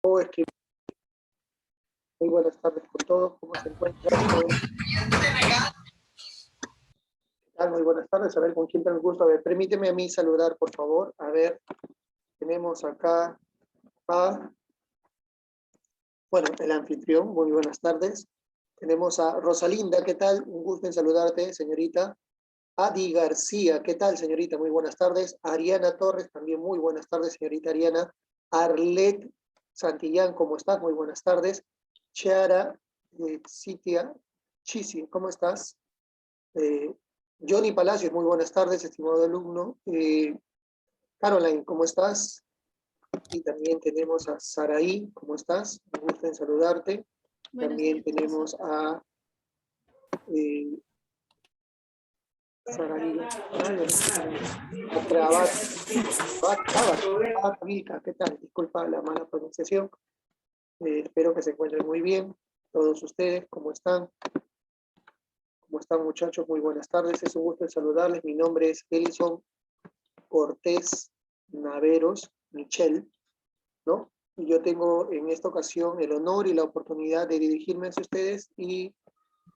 escribir. Muy buenas tardes con todos, ¿cómo se encuentran? Muy buenas tardes, a ver con quién tengo el gusto. A ver, permíteme a mí saludar, por favor. A ver, tenemos acá a, bueno, el anfitrión, muy buenas tardes. Tenemos a Rosalinda, ¿qué tal? Un gusto en saludarte, señorita. Adi García, ¿qué tal, señorita? Muy buenas tardes. Ariana Torres, también muy buenas tardes, señorita Ariana. Arlet Santillán, ¿cómo estás? Muy buenas tardes. Chiara Citia Chisi, ¿cómo estás? Johnny Palacios, muy buenas tardes, estimado alumno. Caroline, ¿cómo estás? Y también tenemos a Saraí, ¿cómo estás? Me gusta en saludarte. También tenemos a Saraí, ¿qué tal? Disculpa la mala pronunciación. Espero que se encuentren muy bien. Todos ustedes, ¿cómo están? ¿Cómo están, muchachos? Muy buenas tardes. Es un gusto en saludarles. Mi nombre es Elison Cortés Naveros Michel, ¿no? Y yo tengo en esta ocasión el honor y la oportunidad de dirigirme hacia ustedes y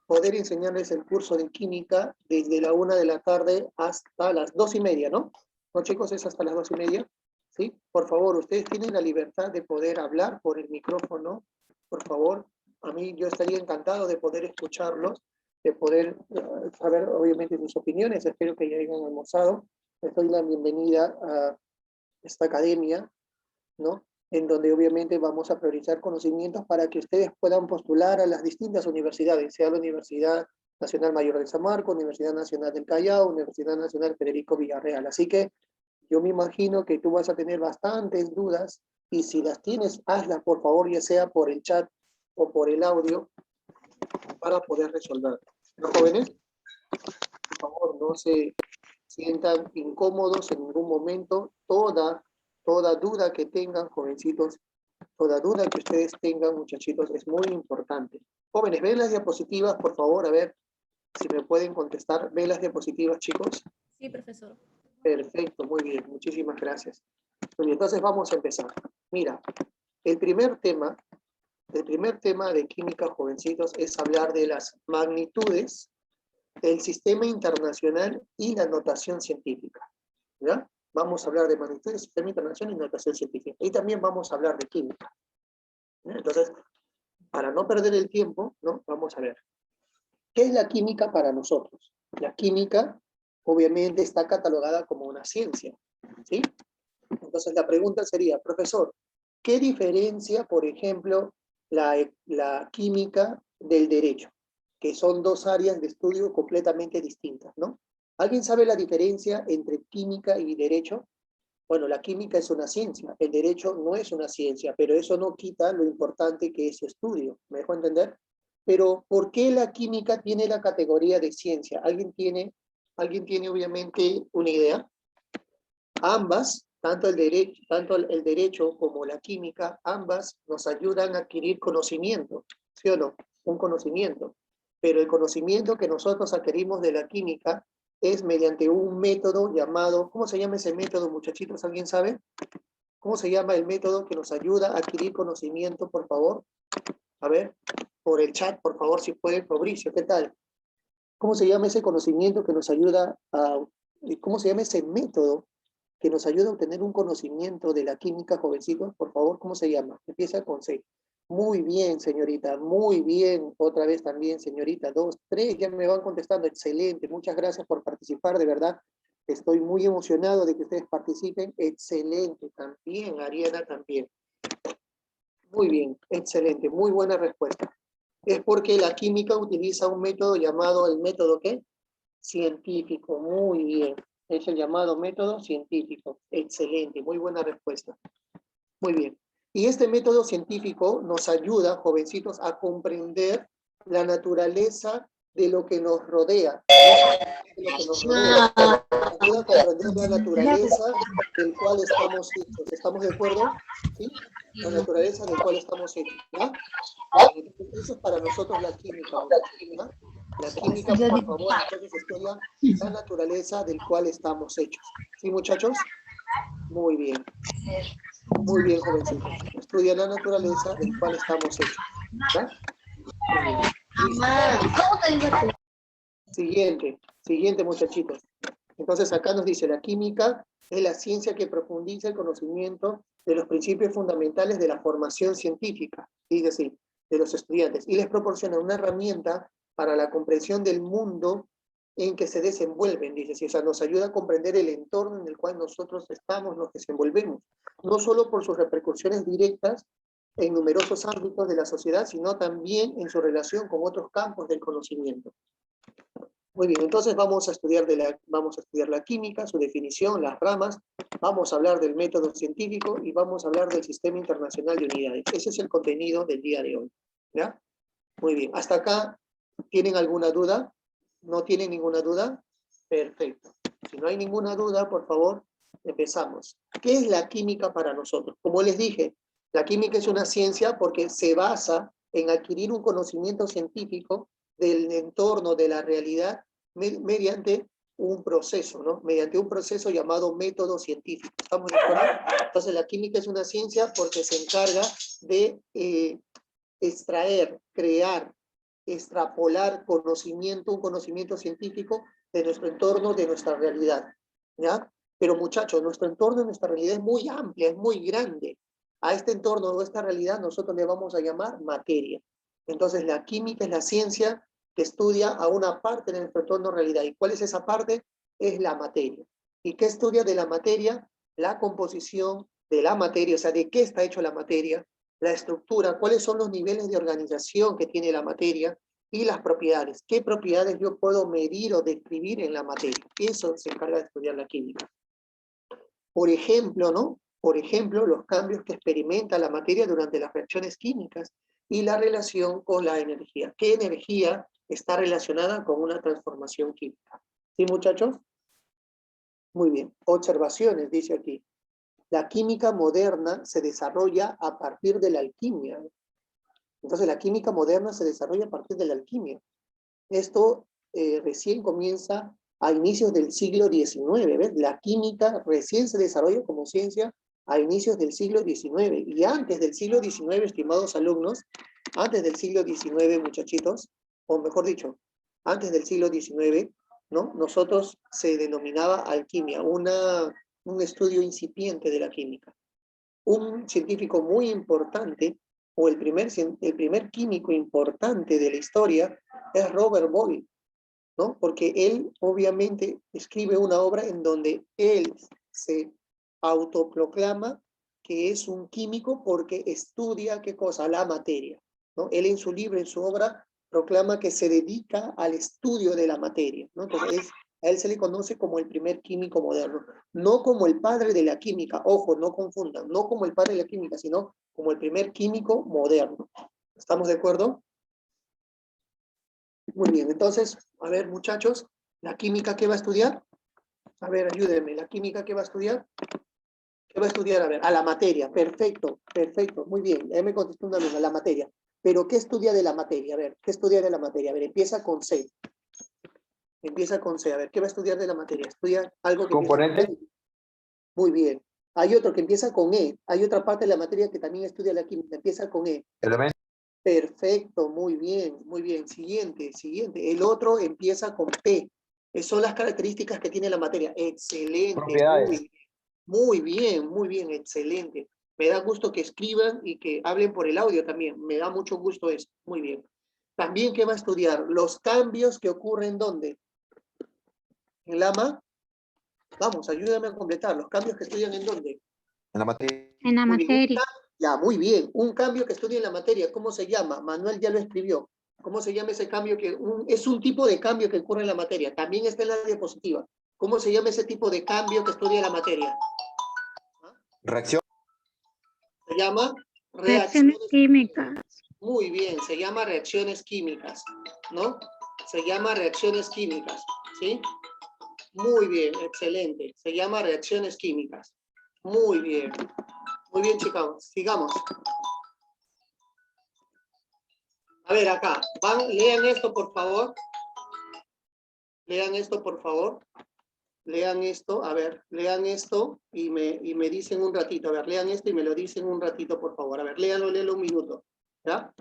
poder enseñarles el curso de química desde la 1 de la tarde hasta las 2:30, ¿no? ¿No, chicos? Es hasta las 2:30, ¿sí? Por favor, ustedes tienen la libertad de poder hablar por el micrófono, por favor. A mí yo estaría encantado de poder escucharlos, de poder saber, obviamente, sus opiniones. Espero que ya hayan almorzado. Les doy la bienvenida a esta academia, ¿no? En donde obviamente vamos a priorizar conocimientos para que ustedes puedan postular a las distintas universidades, sea la Universidad Nacional Mayor de San Marcos, Universidad Nacional del Callao, Universidad Nacional Federico Villarreal. Así que yo me imagino que tú vas a tener bastantes dudas, y si las tienes, hazlas por favor, ya sea por el chat o por el audio, para poder resolver. ¿Los jóvenes? Por favor, no se sientan incómodos en ningún momento. Toda duda que tengan, jovencitos, toda duda que ustedes tengan, muchachitos, es muy importante. Jóvenes, ¿ven las diapositivas, por favor? A ver si me pueden contestar. ¿Ven las diapositivas, chicos? Sí, profesor. Perfecto, muy bien, muchísimas gracias. Muy bien, entonces vamos a empezar. Mira, el primer tema de química, jovencitos, es hablar de las magnitudes, el sistema internacional y la notación científica, ¿ya? Vamos a hablar de magnitudes, sistema internacional y notación científica. Y también vamos a hablar de química, ¿ya? Entonces, para no perder el tiempo, ¿no? Vamos a ver. ¿Qué es la química para nosotros? La química, obviamente, está catalogada como una ciencia, ¿sí? Entonces, la pregunta sería, profesor, ¿qué diferencia, por ejemplo, la química del derecho? Que son dos áreas de estudio completamente distintas, ¿no? ¿Alguien sabe la diferencia entre química y derecho? Bueno, la química es una ciencia, el derecho no es una ciencia, pero eso no quita lo importante que es su estudio, ¿me dejo entender? Pero, ¿por qué la química tiene la categoría de ciencia? ¿Alguien tiene obviamente una idea? Ambas, tanto el derecho como la química, ambas nos ayudan a adquirir conocimiento, ¿sí o no? Un conocimiento. Pero el conocimiento que nosotros adquirimos de la química es mediante un método llamado, ¿cómo se llama ese método, muchachitos? ¿Alguien sabe? ¿Cómo se llama el método que nos ayuda a adquirir conocimiento, por favor? A ver, por el chat, por favor, si puede. Fabricio, ¿qué tal? ¿Cómo se llama ese conocimiento que nos ayuda a... ¿Cómo se llama ese método que nos ayuda a obtener un conocimiento de la química, jovencitos? Por favor, ¿cómo se llama? Empieza con C. Muy bien, señorita, muy bien. Otra vez también, señorita. 2, 3, ya me van contestando. Excelente, muchas gracias por participar, de verdad. Estoy muy emocionado de que ustedes participen. Excelente, también, Ariana, también. Muy bien, excelente, muy buena respuesta. Es porque la química utiliza un método llamado el método, ¿qué? Científico, muy bien. Es el llamado método científico. Excelente, muy buena respuesta. Muy bien. Y este método científico nos ayuda, jovencitos, a comprender la naturaleza de lo que nos rodea. De lo que nos rodea. Nos ayuda a comprender la naturaleza del cual estamos hechos. ¿Estamos de acuerdo? ¿Sí? La naturaleza del cual estamos hechos, ¿ya? Eso es para nosotros la química, ¿ya? La química, por favor, entonces estudia la naturaleza del cual estamos hechos. ¿Sí, muchachos? Muy bien. Muy bien, jovencitos. Estudia la naturaleza del cual estamos hechos. ¿Ya? Muy bien. Listo. Siguiente, muchachitos. Entonces acá nos dice, la química es la ciencia que profundiza el conocimiento de los principios fundamentales de la formación científica, es decir, de los estudiantes, y les proporciona una herramienta para la comprensión del mundo en que se desenvuelven, dice, o sea, nos ayuda a comprender el entorno en el cual nosotros estamos, nos desenvolvemos, no solo por sus repercusiones directas en numerosos ámbitos de la sociedad, sino también en su relación con otros campos del conocimiento. Muy bien, entonces vamos a estudiar la química, su definición, las ramas, vamos a hablar del método científico y vamos a hablar del sistema internacional de unidades. Ese es el contenido del día de hoy. ¿Ya? Muy bien, hasta acá, ¿tienen alguna duda? ¿No tienen ninguna duda? Perfecto. Si no hay ninguna duda, por favor, empezamos. ¿Qué es la química para nosotros? Como les dije, la química es una ciencia porque se basa en adquirir un conocimiento científico del entorno, de la realidad, mediante un proceso, ¿no? Mediante un proceso llamado método científico. ¿Estamos de acuerdo? Entonces, la química es una ciencia porque se encarga de extraer, crear, extrapolar conocimiento, un conocimiento científico de nuestro entorno, de nuestra realidad. ¿Ya? Pero muchachos, nuestro entorno, nuestra realidad es muy amplia, es muy grande. A este entorno o esta realidad nosotros le vamos a llamar materia. Entonces la química es la ciencia que estudia a una parte de nuestro entorno realidad. ¿Y cuál es esa parte? Es la materia. ¿Y qué estudia de la materia? La composición de la materia, o sea, de qué está hecho la materia, la estructura, cuáles son los niveles de organización que tiene la materia y las propiedades. ¿Qué propiedades yo puedo medir o describir en la materia? Eso se encarga de estudiar la química. Por ejemplo, ¿no? Por ejemplo, los cambios que experimenta la materia durante las reacciones químicas y la relación con la energía. ¿Qué energía está relacionada con una transformación química? ¿Sí, muchachos? Muy bien. Observaciones, dice aquí. La química moderna se desarrolla a partir de la alquimia. Entonces, la química moderna se desarrolla a partir de la alquimia. Esto recién comienza a inicios del siglo XIX, ¿ves? La química recién se desarrolla como ciencia a inicios del siglo XIX. Y antes del siglo XIX, estimados alumnos, antes del siglo XIX, muchachitos, o mejor dicho, antes del siglo XIX, ¿no? Nosotros se denominaba alquimia, un estudio incipiente de la química. Un científico muy importante, o el primer químico importante de la historia, es Robert Boyle, ¿no? Porque él obviamente escribe una obra en donde él se autoproclama que es un químico porque estudia, ¿qué cosa? La materia, ¿no? Él en su libro, en su obra, proclama que se dedica al estudio de la materia, ¿no? Entonces, a él se le conoce como el primer químico moderno, no como el padre de la química, ojo, no confundan, no como el padre de la química, sino como el primer químico moderno. ¿Estamos de acuerdo? Muy bien, entonces, a ver, muchachos, ¿la química qué va a estudiar? A ver, ayúdenme, ¿la química qué va a estudiar? ¿Qué va a estudiar? A ver, a la materia, perfecto, perfecto, muy bien, ya me contestó una alumna, la materia. Pero, ¿qué estudia de la materia? A ver, ¿qué estudia de la materia? A ver, empieza con C. Empieza con C, a ver, ¿qué va a estudiar de la materia? Estudia algo que empieza con Componente, C. Muy bien. Hay otro que empieza con E. Hay otra parte de la materia que también estudia la química, empieza con E. elemento, Perfecto, muy bien, muy bien. Siguiente, siguiente. El otro empieza con P. Son las características que tiene la materia. Excelente, propiedades, muy bien, excelente. Me da gusto que escriban y que hablen por el audio también. Me da mucho gusto eso. Muy bien. También, ¿qué va a estudiar? Los cambios que ocurren, ¿dónde? ¿En Lama? Vamos, ayúdame a completar. Los cambios que estudian, ¿en dónde? en la materia, En la Muy bien. materia. Ya, muy bien. Un cambio que estudia en la materia, ¿cómo se llama? Manuel ya lo escribió. ¿Cómo se llama ese cambio? Es un tipo de cambio que ocurre en la materia. También está en la diapositiva. ¿Cómo se llama ese tipo de cambio que estudia la materia? ¿Ah? reacción, Se llama Reacciones reacciones. químicas. Muy bien, se llama reacciones químicas, ¿no? Se llama reacciones químicas, ¿sí? Muy bien, excelente. Se llama reacciones químicas. Muy bien. Muy bien, chicos. Sigamos. A ver, acá. Lean esto, por favor. Lean esto, por favor. lean esto, a ver, lean esto y me dicen un ratito, a ver, lean esto y me lo dicen un ratito, por favor. A ver, léanlo un minuto, ¿ya?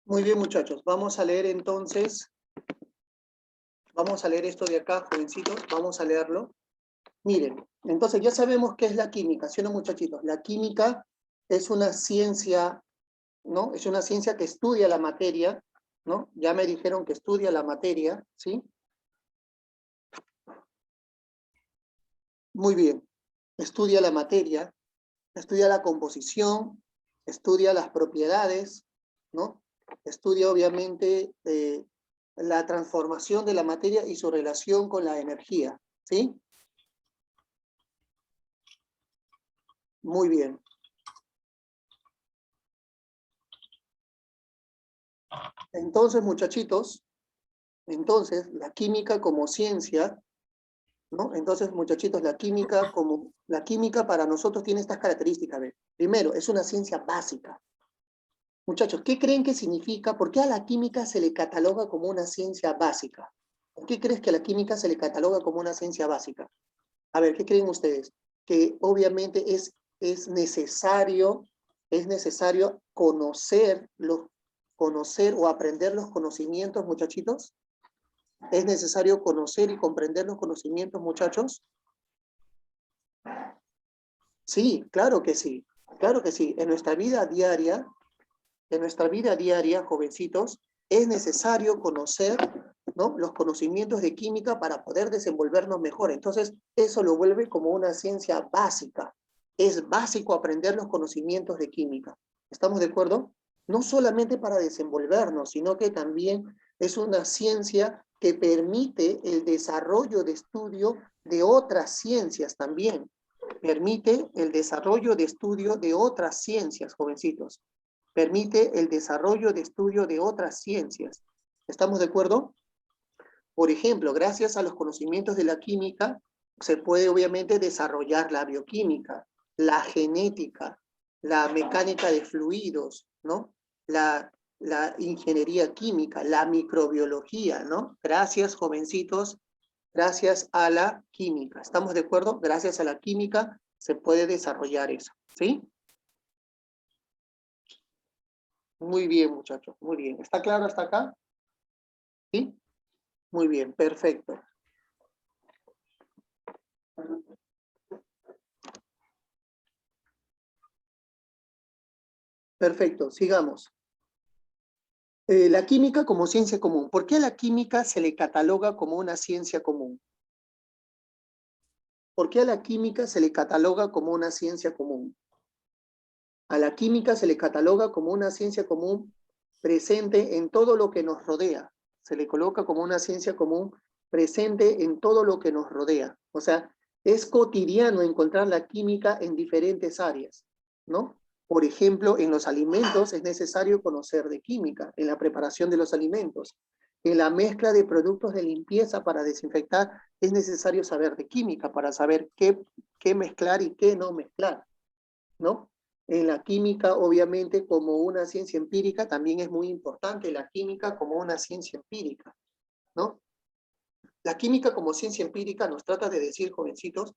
Muy bien, muchachos. Vamos a leer entonces, vamos a leer esto de acá, jovencitos, vamos a leerlo. Miren, entonces ya sabemos qué es la química, ¿sí o no, muchachitos? La química es una ciencia, ¿no? Es una ciencia que estudia la materia, ¿no? Ya me dijeron que estudia la materia, ¿sí? Muy bien. Estudia la materia, estudia la composición, estudia las propiedades, ¿no? Estudia obviamente la transformación de la materia y su relación con la energía, ¿sí? Muy bien. Entonces, muchachitos, entonces la química como ciencia, ¿no? Entonces, muchachitos, la química para nosotros tiene estas características. ¿Ve? Primero, es una ciencia básica. Muchachos, ¿qué creen que significa? ¿Por qué a la química se le cataloga como una ciencia básica? ¿Por qué crees que a la química se le cataloga como una ciencia básica? A ver, ¿qué creen ustedes? Que obviamente es necesario conocer o aprender los conocimientos, muchachitos. Es necesario conocer y comprender los conocimientos, muchachos. Sí, claro que sí. Claro que sí. En nuestra vida diaria, jovencitos, es necesario conocer, ¿no? Los conocimientos de química para poder desenvolvernos mejor. Entonces, eso lo vuelve como una ciencia básica. Es básico aprender los conocimientos de química. ¿Estamos de acuerdo? No solamente para desenvolvernos, sino que también es una ciencia que permite el desarrollo de estudio de otras ciencias también. Permite el desarrollo de estudio de otras ciencias, jovencitos. Permite el desarrollo de estudio de otras ciencias. ¿Estamos de acuerdo? Por ejemplo, gracias a los conocimientos de la química, se puede obviamente desarrollar la bioquímica, la genética, la mecánica de fluidos, ¿no? La ingeniería química, la microbiología, ¿no? Gracias, jovencitos, gracias a la química. ¿Estamos de acuerdo? Gracias a la química se puede desarrollar eso, ¿sí? Muy bien, muchachos, muy bien. ¿Está claro hasta acá? ¿Sí? Muy bien, perfecto. Perfecto, sigamos. La química como ciencia común. ¿Por qué a la química se le cataloga como una ciencia común? ¿Por qué a la química se le cataloga como una ciencia común? A la química se le cataloga como una ciencia común presente en todo lo que nos rodea. Se le coloca como una ciencia común presente en todo lo que nos rodea. O sea, es cotidiano encontrar la química en diferentes áreas, ¿no? Por ejemplo, en los alimentos es necesario conocer de química, en la preparación de los alimentos. En la mezcla de productos de limpieza para desinfectar es necesario saber de química para saber qué mezclar y qué no mezclar, ¿no? En la química, obviamente, como una ciencia empírica, también es muy importante la química como una ciencia empírica, ¿no? La química como ciencia empírica nos trata de decir, jovencitos,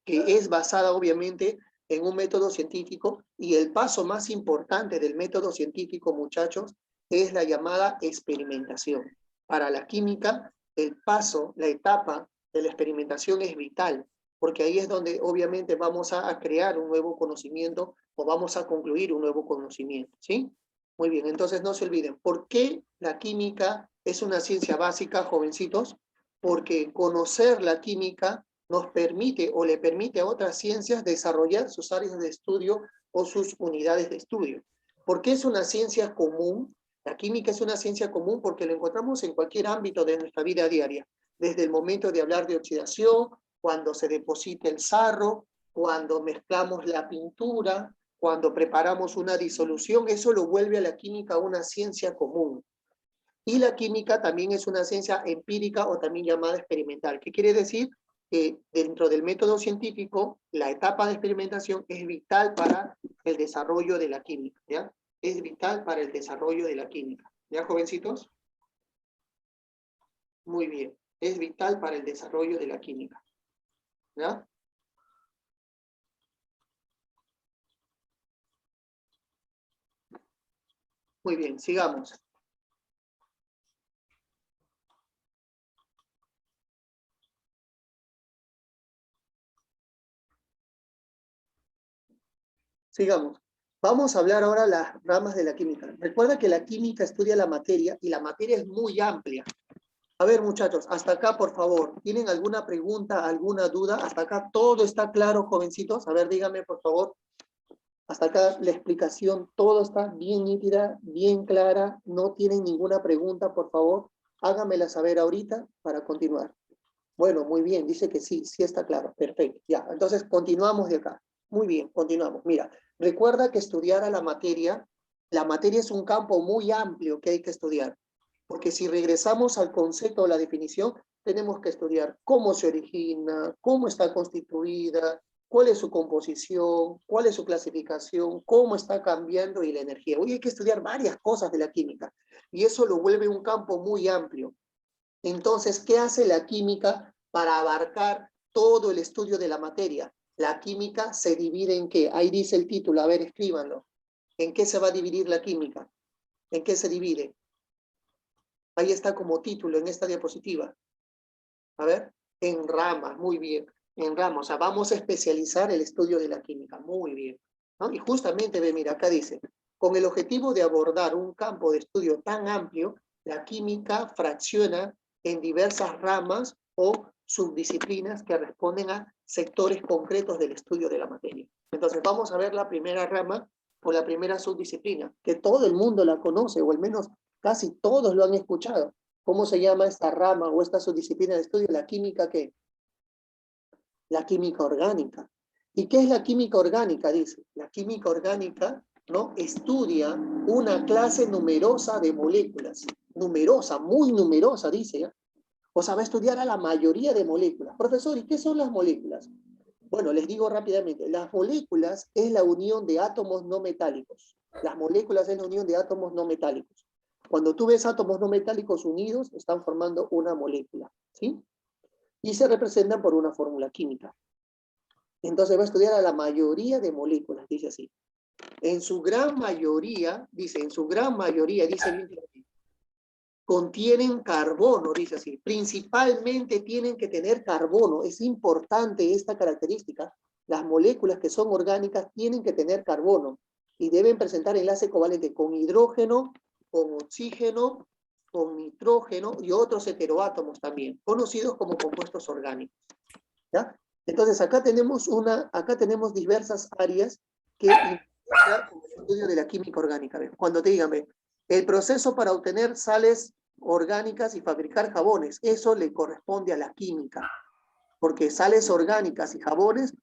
que es basada, obviamente, en un método científico, y el paso más importante del método científico, muchachos, es la llamada experimentación. Para la química, el paso, la etapa de la experimentación es vital, porque ahí es donde obviamente vamos a crear un nuevo conocimiento o vamos a concluir un nuevo conocimiento, ¿sí? Muy bien, entonces no se olviden, ¿por qué la química es una ciencia básica, jovencitos? Porque conocer la química nos permite o le permite a otras ciencias desarrollar sus áreas de estudio o sus unidades de estudio. ¿Por qué es una ciencia común? La química es una ciencia común porque lo encontramos en cualquier ámbito de nuestra vida diaria, desde el momento de hablar de oxidación, cuando se deposita el sarro, cuando mezclamos la pintura, cuando preparamos una disolución, eso lo vuelve a la química una ciencia común. Y la química también es una ciencia empírica o también llamada experimental. ¿Qué quiere decir? Que dentro del método científico, la etapa de experimentación es vital para el desarrollo de la química, ¿ya? Es vital para el desarrollo de la química. ¿Ya, jovencitos? Muy bien. Es vital para el desarrollo de la química. ¿Ya? Muy bien, sigamos. Sigamos. Vamos a hablar ahora las ramas de la química. Recuerda que la química estudia la materia y la materia es muy amplia. A ver, muchachos, hasta acá, por favor. ¿Tienen alguna pregunta, alguna duda? Hasta acá todo está claro, jovencitos. A ver, díganme, por favor. Hasta acá la explicación, todo está bien nítida, bien clara. No tienen ninguna pregunta, por favor. Háganmela saber ahorita para continuar. Bueno, muy bien, dice que sí, sí está claro. Perfecto, ya. Entonces, continuamos de acá. Muy bien, continuamos. Mira, recuerda que estudiar a la materia es un campo muy amplio que hay que estudiar. Porque si regresamos al concepto o la definición, tenemos que estudiar cómo se origina, cómo está constituida, cuál es su composición, cuál es su clasificación, cómo está cambiando y la energía. Hoy hay que estudiar varias cosas de la química y eso lo vuelve un campo muy amplio. Entonces, ¿qué hace la química para abarcar todo el estudio de la materia? La química se divide en qué? Ahí dice el título, a ver, escríbanlo. ¿En qué se va a dividir la química? ¿En qué se divide? Ahí está como título en esta diapositiva. A ver, en ramas, muy bien. En ramas, o sea, vamos a especializar el estudio de la química, muy bien, ¿no? Y justamente, ve, mira, acá dice, con el objetivo de abordar un campo de estudio tan amplio, la química fracciona en diversas ramas o subdisciplinas que responden a sectores concretos del estudio de la materia. Entonces, vamos a ver la primera rama o la primera subdisciplina, que todo el mundo la conoce, o al menos casi todos lo han escuchado. ¿Cómo se llama esta rama o esta subdisciplina de estudio? La química, ¿qué? La química orgánica. ¿Y qué es la química orgánica? Dice, la química orgánica, ¿no? Estudia una clase numerosa de moléculas. Numerosa, muy numerosa, dice, ¿ya? O sea, va a estudiar a la mayoría de moléculas. Profesor, ¿y qué son las moléculas? Bueno, les digo rápidamente, las moléculas es la unión de átomos no metálicos. Las moléculas es la unión de átomos no metálicos. Cuando tú ves átomos no metálicos unidos, están formando una molécula, ¿sí? Y se representan por una fórmula química. Entonces va a estudiar a la mayoría de moléculas, dice así. en su gran mayoría, dice, en su gran mayoría, dice bien claramente, contienen carbono, dice así. Principalmente tienen que tener carbono. Es importante esta característica. Las moléculas que son orgánicas tienen que tener carbono y deben presentar enlace covalente con hidrógeno, con oxígeno, con nitrógeno y otros heteroátomos también, conocidos como compuestos orgánicos. ¿Ya? Entonces acá tenemos diversas áreas que involucran como el estudio de la química orgánica. ¿Ves? Cuando te digan, ¿ves? El proceso para obtener sales orgánicas y fabricar jabones, eso le corresponde a la química, porque sales orgánicas y jabones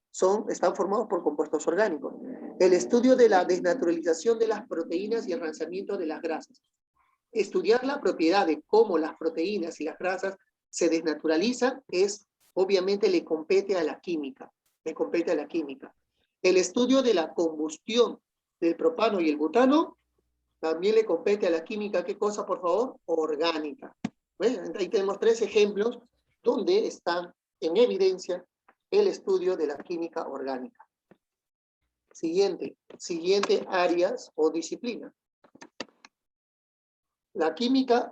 están formados por compuestos orgánicos. El estudio de la desnaturalización de las proteínas y el lanzamiento de las grasas. Estudiar la propiedad de cómo las proteínas y las grasas se desnaturalizan obviamente le compete a la química, le compete a la química. El estudio de la combustión del propano y el butano también le compete a la química, ¿qué cosa, por favor? Orgánica. ¿Ves? Ahí tenemos 3 ejemplos donde están en evidencia el estudio de la química orgánica. Siguiente áreas o disciplina. La química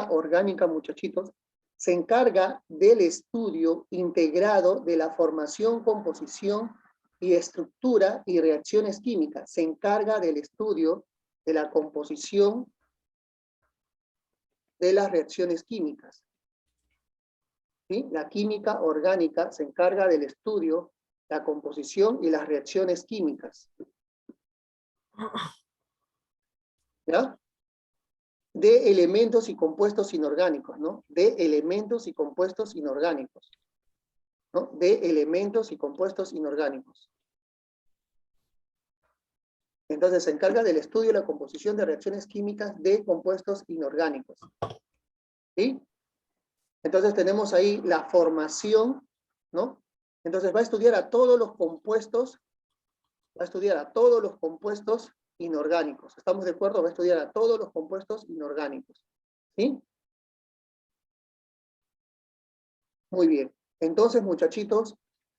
orgánica muchachitos, se encarga del estudio integrado de la formación, composición y estructura y reacciones químicas. Se encarga del estudio de la composición de las reacciones químicas. ¿Sí? La química orgánica se encarga del estudio, la composición y las reacciones químicas. ¿Ya? De elementos y compuestos inorgánicos, ¿no? De elementos y compuestos inorgánicos, ¿no? De elementos y compuestos inorgánicos. Entonces se encarga del estudio y la composición de reacciones químicas de compuestos inorgánicos. ¿Sí? Entonces tenemos ahí la formación, ¿no? Entonces va a estudiar a todos los compuestos, inorgánicos. ¿Estamos de acuerdo? Va a estudiar a todos los compuestos inorgánicos. ¿Sí? Muy bien. Entonces, muchachitos,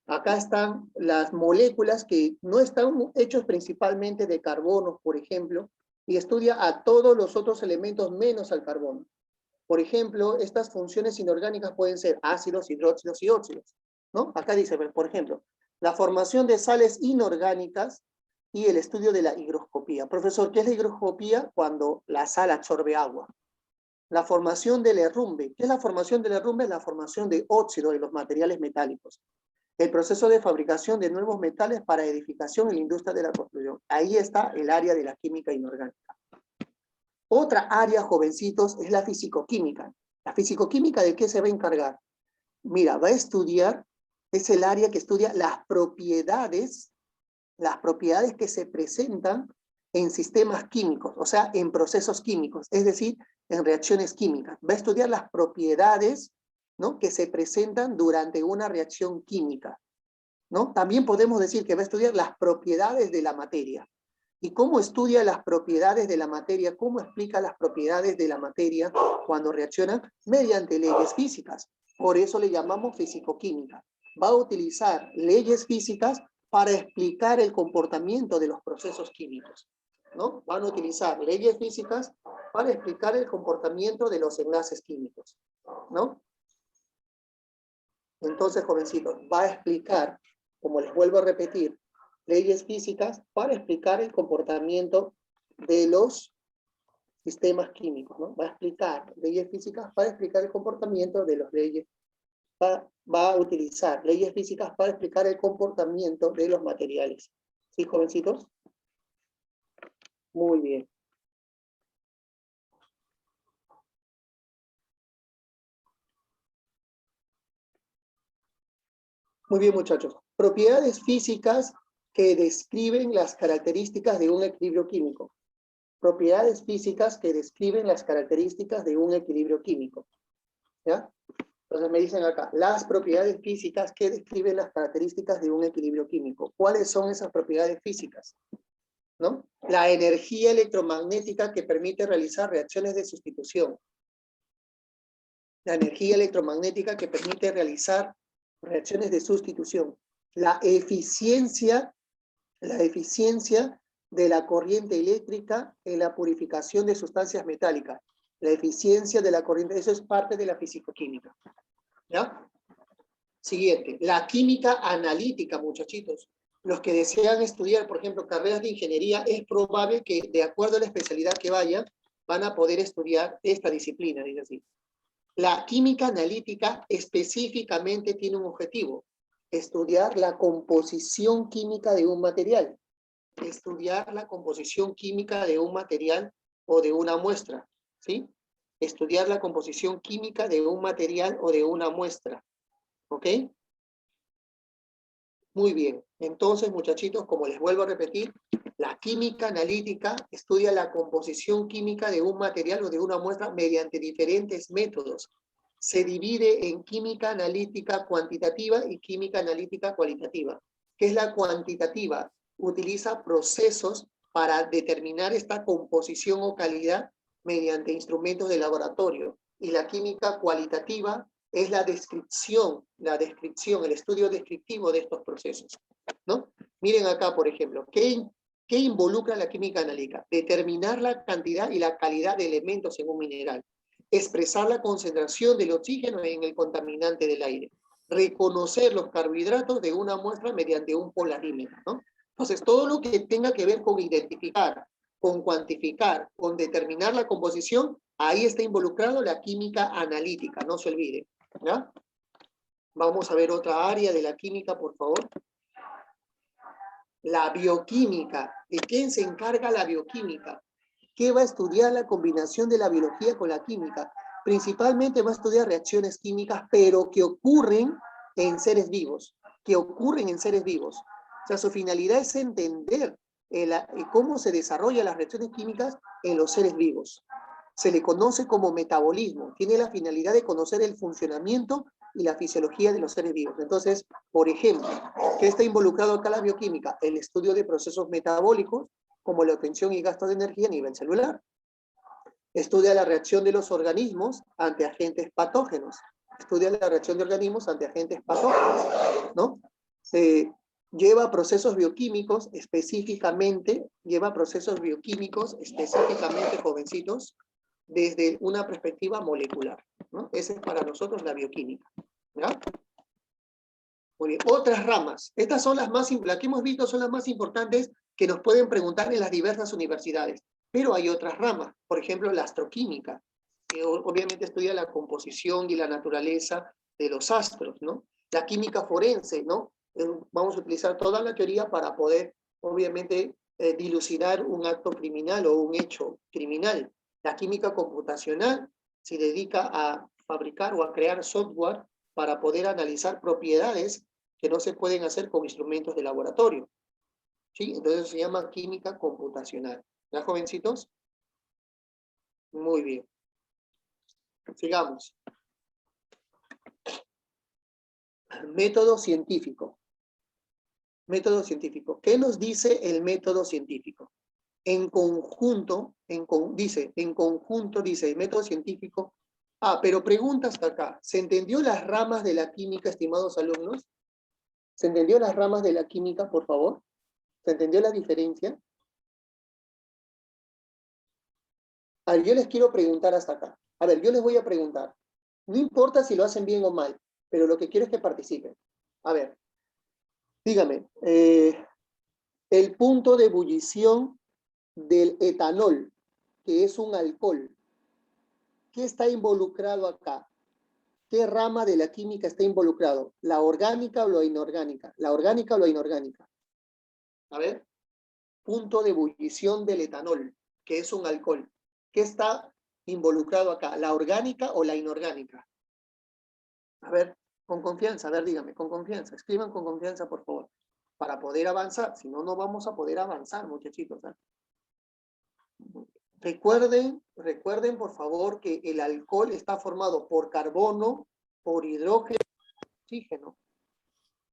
acá están las moléculas que no están hechos principalmente de carbono, por ejemplo, y estudia a todos los otros elementos menos al carbono. Por ejemplo, estas funciones inorgánicas pueden ser ácidos, hidróxidos y óxidos, ¿no? Acá dice, por ejemplo, la formación de sales inorgánicas y el estudio de la higroscopía. Profesor, ¿qué es la higroscopía? Cuando la sal absorbe agua. La formación del herrumbe. ¿Qué es la formación del herrumbe? La formación de óxido de los materiales metálicos. El proceso de fabricación de nuevos metales para edificación en la industria de la construcción. Ahí está el área de la química inorgánica. Otra área, jovencitos, es la fisicoquímica. ¿La fisicoquímica de qué se va a encargar? Mira, va a estudiar, es el área que estudia las propiedades que se presentan en sistemas químicos, o sea, en procesos químicos, es decir, en reacciones químicas. Va a estudiar las propiedades, ¿no?, que se presentan durante una reacción química, ¿no? También podemos decir que va a estudiar las propiedades de la materia. ¿Y cómo estudia las propiedades de la materia? ¿Cómo explica las propiedades de la materia cuando reaccionan? Mediante leyes físicas. Por eso le llamamos fisicoquímica. Va a utilizar leyes físicas para explicar el comportamiento de los procesos químicos, ¿no? Van a utilizar leyes físicas para explicar el comportamiento de los enlaces químicos, ¿no? Entonces, jovencitos, va a explicar, como les vuelvo a repetir, leyes físicas para explicar el comportamiento de los sistemas químicos, ¿no? Va a explicar leyes físicas para explicar el comportamiento de los leyes. Va a utilizar leyes físicas para explicar el comportamiento de los materiales. ¿Sí, jovencitos? Muy bien. Muy bien, muchachos. Propiedades físicas que describen las características de un equilibrio químico. Propiedades físicas que describen las características de un equilibrio químico. ¿Ya? Entonces me dicen acá, las propiedades físicas que describen las características de un equilibrio químico. ¿Cuáles son esas propiedades físicas? ¿No? La energía electromagnética que permite realizar reacciones de sustitución. La energía electromagnética que permite realizar reacciones de sustitución. La eficiencia de la corriente eléctrica en la purificación de sustancias metálicas. La eficiencia de la corriente, eso es parte de la fisicoquímica. ¿Ya? Siguiente, la química analítica, muchachitos. Los que desean estudiar, por ejemplo, carreras de ingeniería, es probable que, de acuerdo a la especialidad que vayan, van a poder estudiar esta disciplina, dice así. La química analítica específicamente tiene un objetivo: estudiar la composición química de un material. Estudiar la composición química de un material o de una muestra, ¿sí? Estudiar la composición química de un material o de una muestra, ¿ok? Muy bien. Entonces, muchachitos, como les vuelvo a repetir, la química analítica estudia la composición química de un material o de una muestra mediante diferentes métodos. Se divide en química analítica cuantitativa y química analítica cualitativa. ¿Qué es la cuantitativa? Utiliza procesos para determinar esta composición o calidad mediante instrumentos de laboratorio. Y la química cualitativa es la descripción, el estudio descriptivo de estos procesos, ¿no? Miren acá, por ejemplo, ¿qué involucra la química analítica? Determinar la cantidad y la calidad de elementos en un mineral, expresar la concentración del oxígeno en el contaminante del aire, reconocer los carbohidratos de una muestra mediante un polarímetro, ¿no? Entonces, todo lo que tenga que ver con identificar, con cuantificar, con determinar la composición, ahí está involucrado la química analítica, no se olviden, ¿ya? Vamos a ver otra área de la química, por favor. La bioquímica. ¿De quién se encarga la bioquímica? ¿Qué va a estudiar la combinación de la biología con la química? Principalmente va a estudiar reacciones químicas, pero que ocurren en seres vivos, O sea, su finalidad es entender cómo se desarrollan las reacciones químicas en los seres vivos. Se le conoce como metabolismo, tiene la finalidad de conocer el funcionamiento y la fisiología de los seres vivos. Entonces, por ejemplo, ¿qué está involucrado acá la bioquímica? El estudio de procesos metabólicos, como la obtención y gasto de energía a nivel celular. Estudia la reacción de los organismos ante agentes patógenos. ¿No? Lleva procesos bioquímicos específicamente, jovencitos, desde una perspectiva molecular, ¿no? Esa es para nosotros la bioquímica, ¿ya? Muy bien. Otras ramas. Estas son las que hemos visto son las más importantes que nos pueden preguntar en las diversas universidades. Pero hay otras ramas. Por ejemplo, la astroquímica, que obviamente estudia la composición y la naturaleza de los astros, ¿no? La química forense, ¿no? Vamos a utilizar toda la teoría para poder, obviamente, dilucidar un acto criminal o un hecho criminal. La química computacional se dedica a fabricar o a crear software para poder analizar propiedades que no se pueden hacer con instrumentos de laboratorio, ¿sí? Entonces se llama química computacional. ¿Ya, jovencitos? Muy bien. Sigamos. Método científico. Método científico. ¿Qué nos dice el método científico? En conjunto, dice el método científico. Pero preguntas acá. ¿Se entendió las ramas de la química, estimados alumnos? ¿Se entendió las ramas de la química, por favor? ¿Se entendió la diferencia? A ver, yo les quiero preguntar hasta acá. A ver, yo les voy a preguntar. No importa si lo hacen bien o mal, pero lo que quiero es que participen. A ver, dígame, el punto de ebullición del etanol, que es un alcohol, ¿qué está involucrado acá? ¿Qué rama de la química está involucrado? ¿La orgánica o la inorgánica? ¿La orgánica o la inorgánica? A ver, punto de ebullición del etanol, que es un alcohol. ¿Qué está involucrado acá? ¿La orgánica o la inorgánica? A ver, Con confianza, a ver, dígame, con confianza. Escriban con confianza, por favor, para poder avanzar. Si no, no vamos a poder avanzar, muchachitos. ¿Eh? Recuerden, por favor, que el alcohol está formado por carbono, por hidrógeno y oxígeno.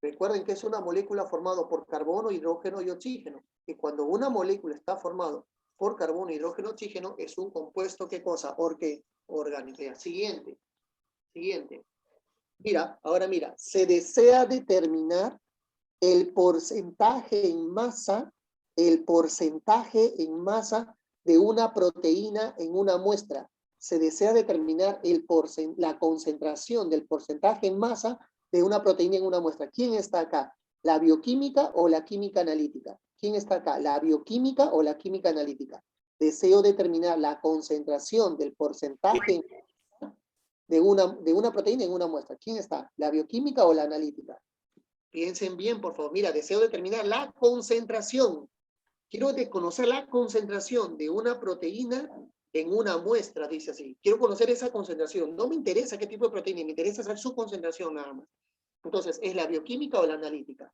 Recuerden que es una molécula formada por carbono, hidrógeno y oxígeno. Y cuando una molécula está formada por carbono, hidrógeno, oxígeno, es un compuesto, ¿qué cosa? Orgánico. Siguiente. Mira, ahora mira, se desea determinar el porcentaje en masa de una proteína en una muestra. Se desea determinar la concentración del porcentaje en masa de una proteína en una muestra. ¿Quién está acá? ¿La bioquímica o la química analítica? ¿Quién está acá? ¿La bioquímica o la química analítica? Deseo determinar la concentración del porcentaje de una proteína en una muestra. ¿Quién está? ¿La bioquímica o la analítica? Piensen bien, por favor. Mira, deseo determinar la concentración. Quiero conocer la concentración de una proteína en una muestra, dice así. Quiero conocer esa concentración. No me interesa qué tipo de proteína, me interesa saber su concentración nada más. Entonces, ¿es la bioquímica o la analítica?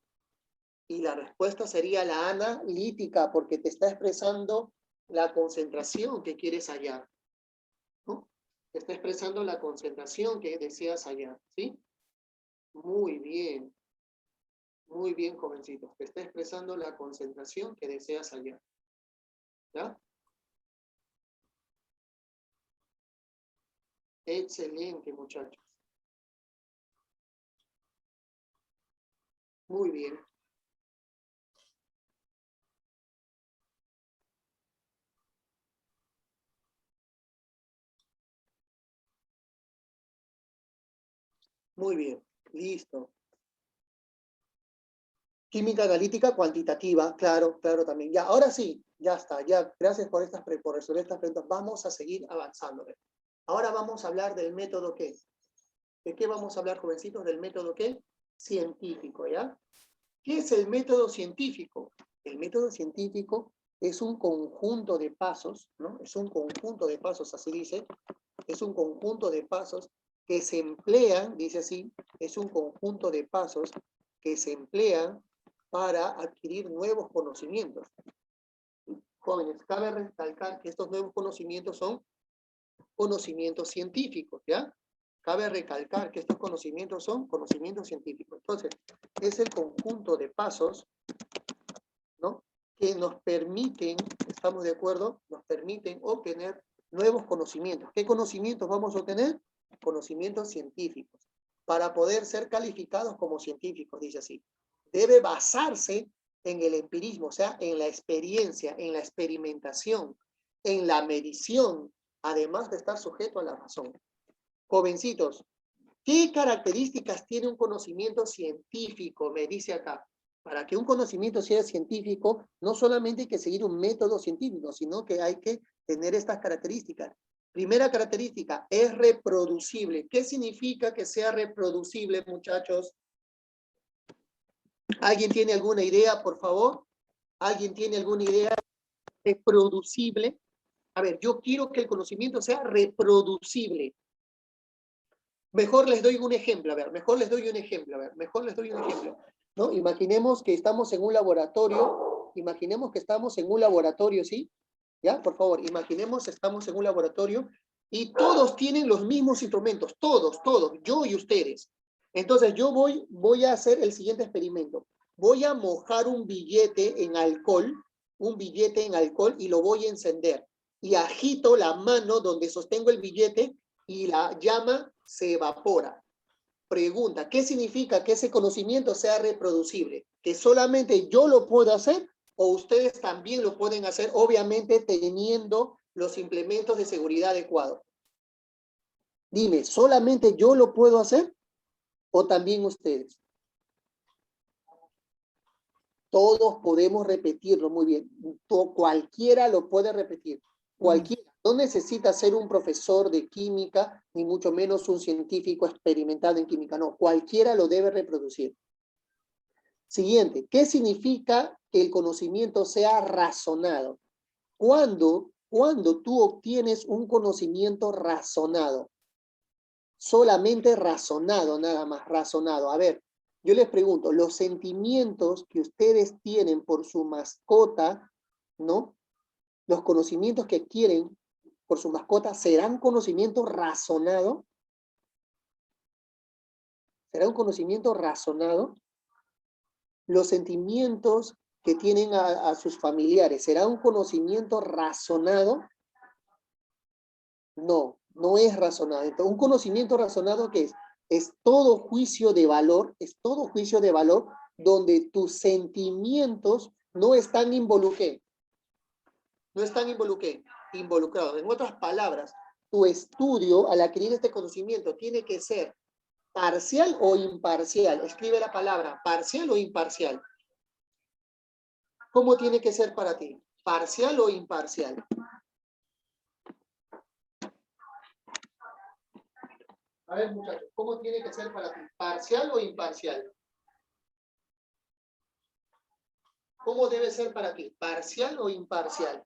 Y la respuesta sería la analítica, porque te está expresando la concentración que quieres hallar. ¿No? Te está expresando la concentración que deseas hallar. ¿Sí? Muy bien. Muy bien, jovencitos. Te está expresando la concentración que deseas hallar. ¿Ya? Excelente, muchachos. Muy bien. Muy bien. Listo. Química analítica cuantitativa, claro, claro también. Ya, ahora sí, ya está. Ya, gracias por resolver estas preguntas. Vamos a seguir avanzando. Ahora vamos a hablar del método ¿qué? ¿De qué vamos a hablar, jovencitos? Del método ¿qué? Científico, ¿ya? ¿Qué es el método científico? El método científico es un conjunto de pasos, ¿no? Es un conjunto de pasos, así dice. Es un conjunto de pasos que se emplean, dice así, es un conjunto de pasos que se emplean para adquirir nuevos conocimientos. Jóvenes, cabe recalcar que estos nuevos conocimientos son conocimientos científicos, ¿ya? Cabe recalcar que estos conocimientos son conocimientos científicos. Entonces, es el conjunto de pasos, ¿no? Que nos permiten, ¿estamos de acuerdo? Nos permiten obtener nuevos conocimientos. ¿Qué conocimientos vamos a obtener? Conocimientos científicos. Para poder ser calificados como científicos, dice así. Debe basarse en el empirismo, o sea, en la experiencia, en la experimentación, en la medición, además de estar sujeto a la razón. Jovencitos, ¿qué características tiene un conocimiento científico? Me dice acá. Para que un conocimiento sea científico, no solamente hay que seguir un método científico, sino que hay que tener estas características. Primera característica, es reproducible. ¿Qué significa que sea reproducible, muchachos? ¿Alguien tiene alguna idea, por favor? ¿Alguien tiene alguna idea? Reproducible. A ver, yo quiero que el conocimiento sea reproducible. Mejor les doy un ejemplo, a ver, ¿no? Imaginemos que estamos en un laboratorio, ¿sí? ¿Ya? Por favor, imaginemos que estamos en un laboratorio y todos tienen los mismos instrumentos, todos, yo y ustedes. Entonces yo voy a hacer el siguiente experimento. Voy a mojar un billete en alcohol y lo voy a encender. Y agito la mano donde sostengo el billete y la llama se evapora. Pregunta, ¿qué significa que ese conocimiento sea reproducible? ¿Que solamente yo lo puedo hacer o ustedes también lo pueden hacer, obviamente teniendo los implementos de seguridad adecuados? Dime, ¿solamente yo lo puedo hacer o también ustedes? Todos podemos repetirlo muy bien. Cualquiera lo puede repetir. Cualquiera. No necesita ser un profesor de química, ni mucho menos un científico experimentado en química. No, cualquiera lo debe reproducir. Siguiente, ¿qué significa que el conocimiento sea razonado? Cuando tú obtienes un conocimiento razonado, solamente razonado, nada más, razonado. A ver, yo les pregunto, los sentimientos que ustedes tienen por su mascota, ¿no? Los conocimientos que adquieren por su mascota, ¿serán conocimientos razonados? ¿Será un conocimiento razonado? Los sentimientos que tienen a sus familiares, ¿será un conocimiento razonado? No, no es razonado. Entonces, un conocimiento razonado, ¿qué es? Es todo juicio de valor, es todo juicio de valor donde tus sentimientos no están involucrados. No están involucrados. En otras palabras, tu estudio al adquirir este conocimiento tiene que ser parcial o imparcial. Escribe la palabra parcial o imparcial. ¿Cómo tiene que ser para ti? ¿Parcial o imparcial? A ver, muchachos, ¿cómo tiene que ser para ti? ¿Parcial o imparcial? ¿Cómo debe ser para ti? ¿Parcial o imparcial?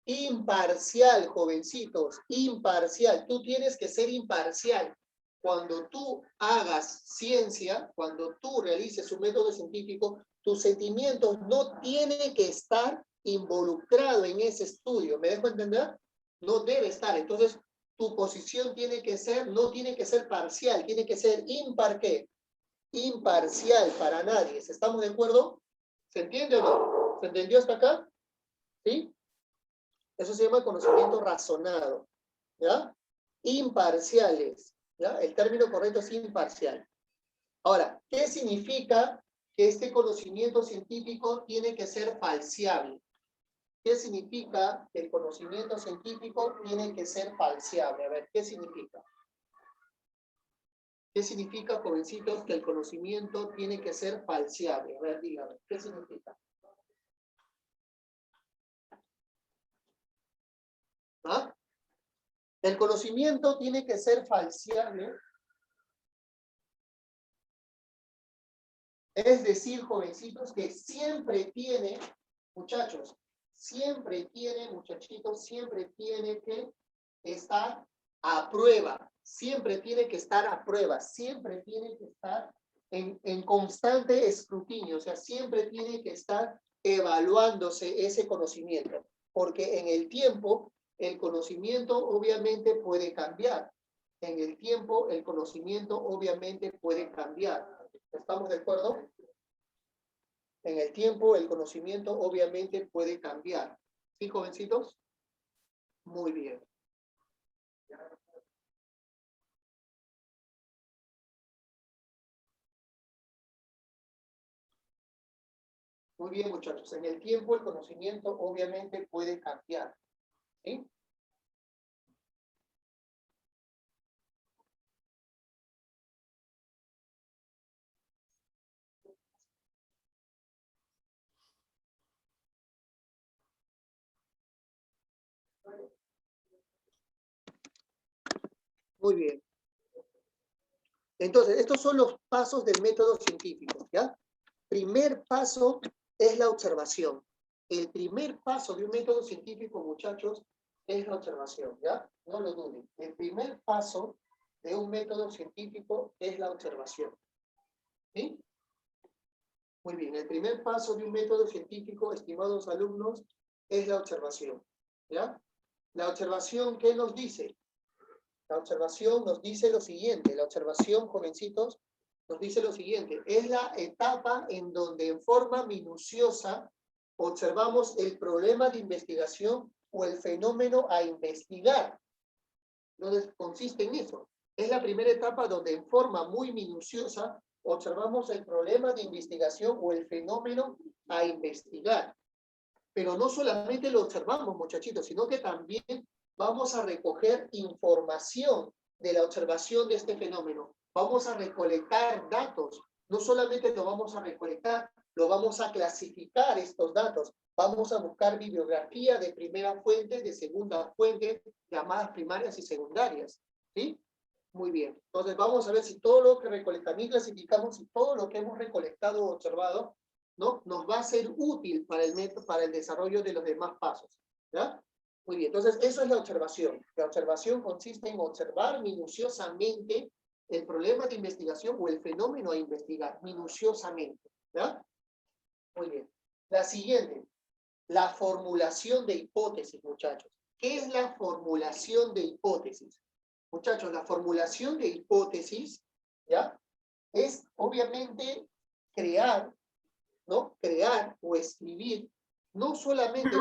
Imparcial, jovencitos, imparcial. Tú tienes que ser imparcial. Cuando tú hagas ciencia, cuando tú realices un método científico, tus sentimientos no tienen que estar involucrados en ese estudio. ¿Me dejo entender? No debe estar. Entonces, tu posición tiene que ser, no tiene que ser parcial, tiene que ser impar, ¿qué? Imparcial para nadie. ¿Estamos de acuerdo? ¿Se entiende o no? ¿Se entendió hasta acá? ¿Sí? Eso se llama conocimiento razonado, ¿ya? Imparciales, ¿ya? El término correcto es imparcial. Ahora, ¿qué significa que este conocimiento científico tiene que ser falseable? ¿Qué significa que el conocimiento científico tiene que ser falseable? A ver, ¿qué significa? ¿Qué significa, jovencitos, que el conocimiento tiene que ser falseable? A ver, dígame, ¿qué significa? ¿Ah? El conocimiento tiene que ser falseable. Es decir, jovencitos, que siempre tiene, muchachos, siempre tiene, muchachitos, siempre tiene que estar a prueba, siempre tiene que estar a prueba, siempre tiene que estar en constante escrutinio, o sea, siempre tiene que estar evaluándose ese conocimiento, porque en el tiempo el conocimiento obviamente puede cambiar. En el tiempo el conocimiento obviamente puede cambiar. ¿Estamos de acuerdo? En el tiempo el conocimiento obviamente puede cambiar. ¿Sí, jovencitos? Muy bien. Muy bien, muchachos. En el tiempo el conocimiento obviamente puede cambiar. ¿Sí? Muy bien. Entonces, estos son los pasos del método científico, ¿ya? Primer paso es la observación. El primer paso de un método científico, muchachos, es la observación, ¿ya? No lo duden. El primer paso de un método científico es la observación. ¿Sí? Muy bien. El primer paso de un método científico, estimados alumnos, es la observación, ¿ya? La observación, ¿qué nos dice? La observación nos dice lo siguiente, la observación, jovencitos, nos dice lo siguiente, es la etapa en donde en forma minuciosa observamos el problema de investigación o el fenómeno a investigar. Entonces, consiste en eso. Es la primera etapa donde en forma muy minuciosa observamos el problema de investigación o el fenómeno a investigar. Pero no solamente lo observamos, muchachitos, sino que también vamos a recoger información de la observación de este fenómeno. Vamos a recolectar datos. No solamente lo vamos a recolectar, lo vamos a clasificar estos datos. Vamos a buscar bibliografía de primera fuente, de segunda fuente, llamadas primarias y secundarias. ¿Sí? Muy bien. Entonces vamos a ver si todo lo que recolectamos y clasificamos, si todo lo que hemos recolectado o observado, ¿no? Nos va a ser útil para el desarrollo de los demás pasos. ¿Ya? Muy bien, entonces eso es la observación. La observación consiste en observar minuciosamente el problema de investigación o el fenómeno a investigar, minuciosamente. ¿Ya? Muy bien. La siguiente, la formulación de hipótesis, muchachos. ¿Qué es la formulación de hipótesis? Muchachos, la formulación de hipótesis, ¿ya? Es obviamente crear, ¿no? Crear o escribir, no solamente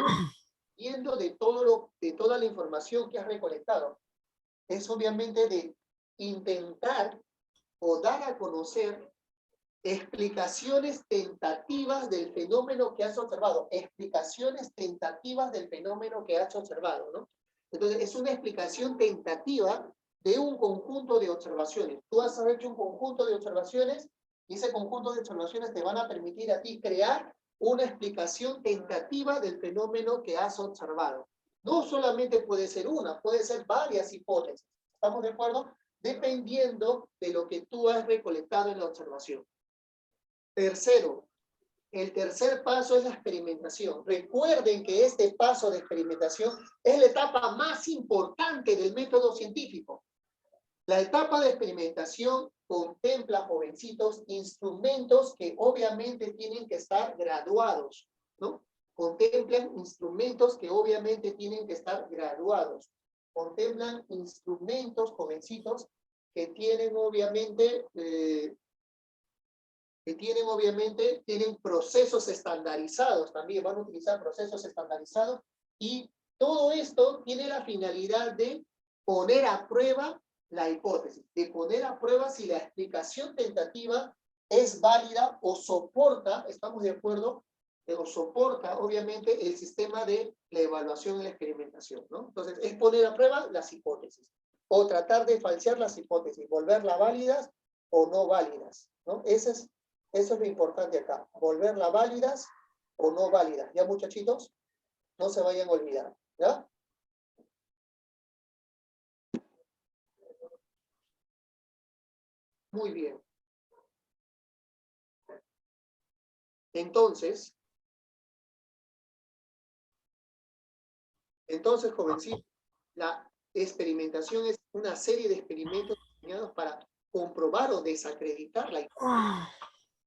yendo de toda la información que has recolectado, es obviamente de intentar o dar a conocer explicaciones tentativas del fenómeno que has observado, explicaciones tentativas del fenómeno que has observado, ¿no? Entonces, es una explicación tentativa de un conjunto de observaciones. Tú has hecho un conjunto de observaciones y ese conjunto de observaciones te van a permitir a ti crear una explicación tentativa del fenómeno que has observado. No solamente puede ser una, puede ser varias hipótesis. ¿Estamos de acuerdo? Dependiendo de lo que tú has recolectado en la observación. Tercero, el tercer paso es la experimentación. Recuerden que este paso de experimentación es la etapa más importante del método científico. La etapa de experimentación contempla, jovencitos, instrumentos que obviamente tienen que estar graduados, ¿no? Contemplan instrumentos que obviamente tienen que estar graduados. Contemplan instrumentos, jovencitos, que tienen obviamente tienen procesos estandarizados también, van a utilizar procesos estandarizados, y todo esto tiene la finalidad de poner a prueba la hipótesis, de poner a prueba si la explicación tentativa es válida o soporta, ¿estamos de acuerdo? O soporta, obviamente, el sistema de la evaluación y la experimentación, ¿no? Entonces, es poner a prueba las hipótesis, o tratar de falsear las hipótesis, volverlas válidas o no válidas, ¿no? Eso es lo importante acá, volverlas válidas o no válidas. ¿Ya, muchachitos? No se vayan a olvidar, ¿ya? Muy bien. Entonces, jovencito, la experimentación es una serie de experimentos diseñados para comprobar o desacreditar la hipótesis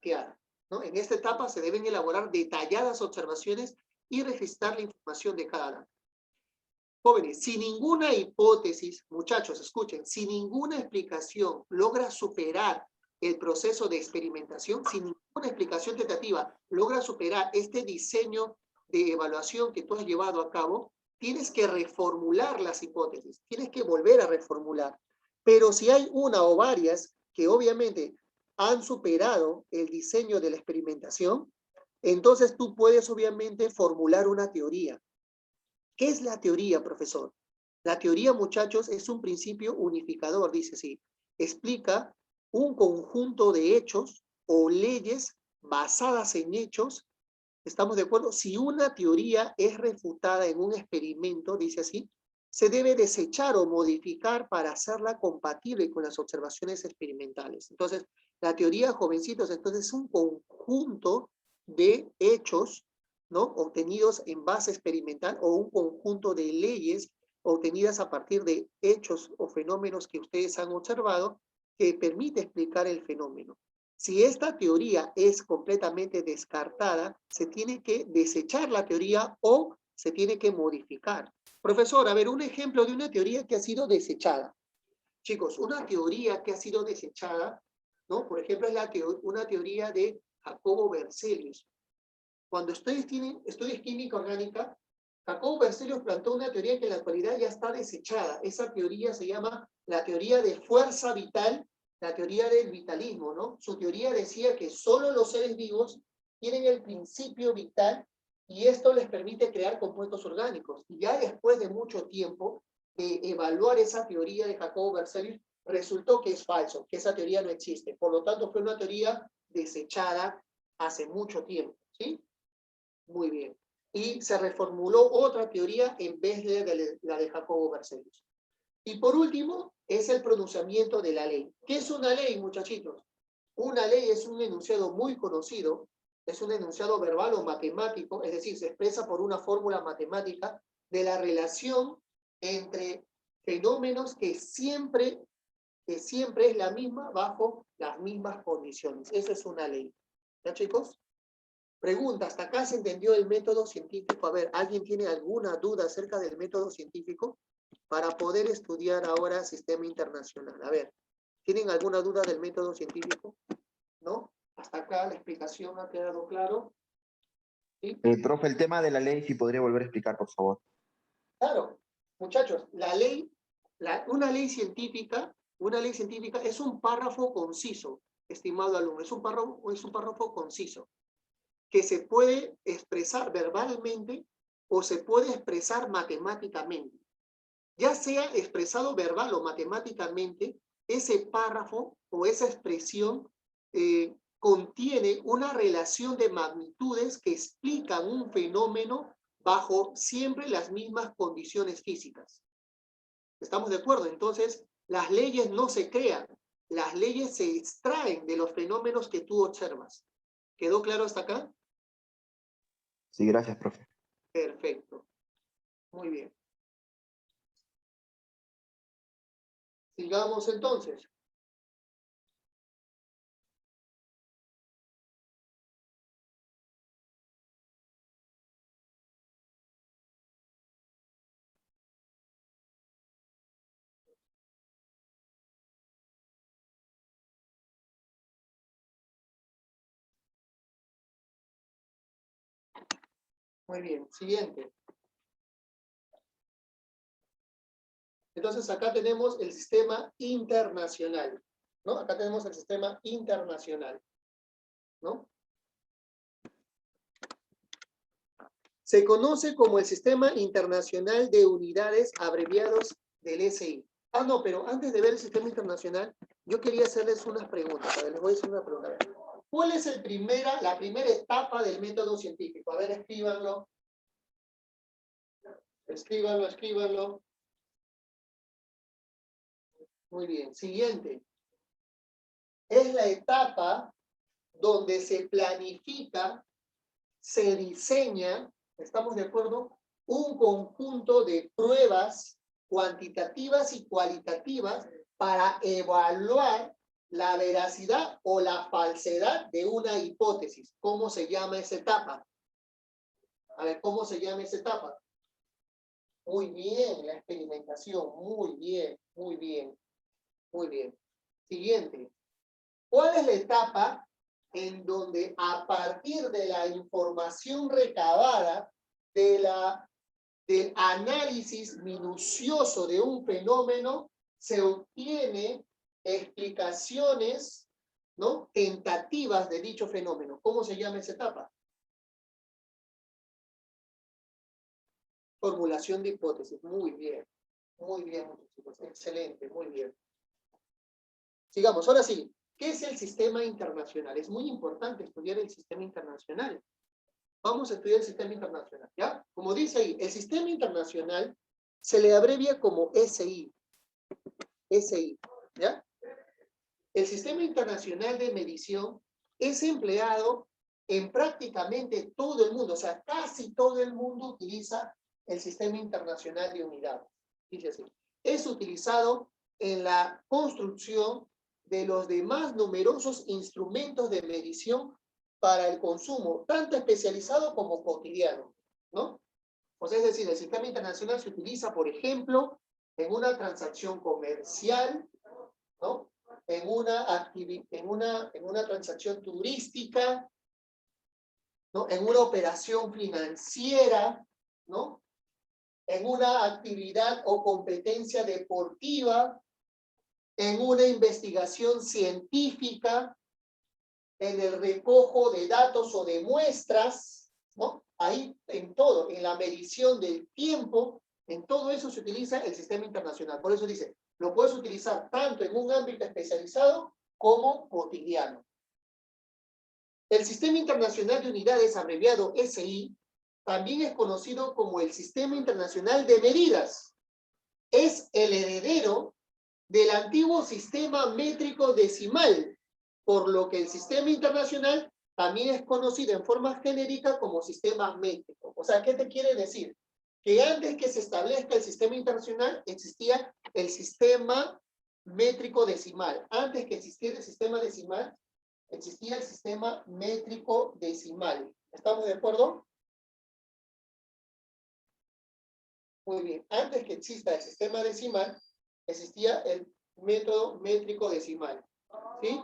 que hay, ¿no? En esta etapa se deben elaborar detalladas observaciones y registrar la información de cada dato. Jóvenes, si ninguna hipótesis, muchachos, escuchen, si ninguna explicación logra superar el proceso de experimentación, si ninguna explicación tentativa logra superar este diseño de evaluación que tú has llevado a cabo, tienes que reformular las hipótesis, tienes que volver a reformular. Pero si hay una o varias que obviamente han superado el diseño de la experimentación, entonces tú puedes obviamente formular una teoría. ¿Qué es la teoría, profesor? La teoría, muchachos, es un principio unificador, dice así. Explica un conjunto de hechos o leyes basadas en hechos. ¿Estamos de acuerdo? Si una teoría es refutada en un experimento, dice así, se debe desechar o modificar para hacerla compatible con las observaciones experimentales. Entonces, la teoría, jovencitos, entonces es un conjunto de hechos, ¿no? Obtenidos en base experimental, o un conjunto de leyes obtenidas a partir de hechos o fenómenos que ustedes han observado, que permite explicar el fenómeno. Si esta teoría es completamente descartada, se tiene que desechar la teoría o se tiene que modificar. Profesor, a ver, un ejemplo de una teoría que ha sido desechada. Chicos, una teoría que ha sido desechada, ¿no? Por ejemplo, es una teoría de Jacobo Berzelius. Cuando estudies química orgánica, Jacobo Berzelius planteó una teoría que en la actualidad ya está desechada. Esa teoría se llama la teoría de fuerza vital, la teoría del vitalismo, ¿no? Su teoría decía que solo los seres vivos tienen el principio vital y esto les permite crear compuestos orgánicos. Y ya después de mucho tiempo de evaluar esa teoría de Jacobo Berzelius, resultó que es falso, que esa teoría no existe. Por lo tanto, fue una teoría desechada hace mucho tiempo, ¿sí? Muy bien. Y se reformuló otra teoría en vez de la de Jacobo Berzelius. Y por último, es el pronunciamiento de la ley. ¿Qué es una ley, muchachitos? Una ley es un enunciado muy conocido, es un enunciado verbal o matemático, es decir, se expresa por una fórmula matemática de la relación entre fenómenos que siempre es la misma bajo las mismas condiciones. Eso es una ley. ¿Ya, chicos? Pregunta, ¿hasta acá se entendió el método científico? A ver, ¿alguien tiene alguna duda acerca del método científico? Para poder estudiar ahora sistema internacional. A ver, ¿tienen alguna duda del método científico? ¿No? ¿Hasta acá la explicación ha quedado claro? ¿Sí? Profe, el tema de la ley, si podría volver a explicar, por favor. Claro, muchachos, la ley, una ley científica es un párrafo conciso, estimado alumno, es un párrafo conciso, que se puede expresar verbalmente o se puede expresar matemáticamente. Ya sea expresado verbal o matemáticamente, ese párrafo o esa expresión contiene una relación de magnitudes que explican un fenómeno bajo siempre las mismas condiciones físicas. ¿Estamos de acuerdo? Entonces, las leyes no se crean, las leyes se extraen de los fenómenos que tú observas. ¿Quedó claro hasta acá? Sí, gracias, profe. Perfecto. Muy bien. Sigamos entonces. Muy bien, siguiente. Entonces acá tenemos el sistema internacional, ¿no? Acá tenemos el sistema internacional, ¿no? Se conoce como el Sistema Internacional de Unidades, abreviados del SI. Ah, no, pero antes de ver el sistema internacional, yo quería hacerles unas preguntas. A ver, les voy a hacer una pregunta. A ver, ¿cuál es la primera etapa del método científico? A ver, escríbanlo. Escríbanlo. Muy bien. Siguiente. Es la etapa donde se planifica, se diseña, ¿estamos de acuerdo? Un conjunto de pruebas cuantitativas y cualitativas para evaluar la veracidad o la falsedad de una hipótesis. ¿Cómo se llama esa etapa? A ver, ¿cómo se llama esa etapa? Muy bien, la experimentación. Muy bien, muy bien, muy bien. Siguiente. ¿Cuál es la etapa en donde a partir de la información recabada, del análisis minucioso de un fenómeno, se obtiene explicaciones, ¿no?, tentativas de dicho fenómeno? ¿Cómo se llama esa etapa? Formulación de hipótesis. Muy bien, chicos. Excelente, muy bien. Sigamos, ahora sí. ¿Qué es el sistema internacional? Es muy importante estudiar el sistema internacional. Vamos a estudiar el sistema internacional, ¿ya? Como dice ahí, el sistema internacional se le abrevia como SI. SI, ¿ya? El sistema internacional de medición es empleado en prácticamente todo el mundo, o sea, casi todo el mundo utiliza el sistema internacional de unidades. Dice así. Es utilizado en la construcción de los demás numerosos instrumentos de medición para el consumo, tanto especializado como cotidiano, ¿no? O sea, es decir, el sistema internacional se utiliza, por ejemplo, en una transacción comercial, ¿no? En una transacción turística, ¿no? En una operación financiera, ¿no? En una actividad o competencia deportiva, en una investigación científica, en el recojo de datos o de muestras, ¿no? Ahí en todo, en la medición del tiempo, en todo eso se utiliza el sistema internacional. Por eso dice, lo puedes utilizar tanto en un ámbito especializado como cotidiano. El Sistema Internacional de Unidades, abreviado SI, también es conocido como el Sistema Internacional de Medidas. Es el heredero del antiguo sistema métrico decimal, por lo que el sistema internacional también es conocido en forma genérica como sistema métrico. O sea, ¿qué te quiere decir? que antes que se establezca el sistema internacional, existía el sistema métrico decimal. Antes que existiera el sistema decimal, existía el sistema métrico decimal. ¿Estamos de acuerdo? Muy bien. Antes que exista el sistema decimal, existía el método métrico decimal. ¿Sí?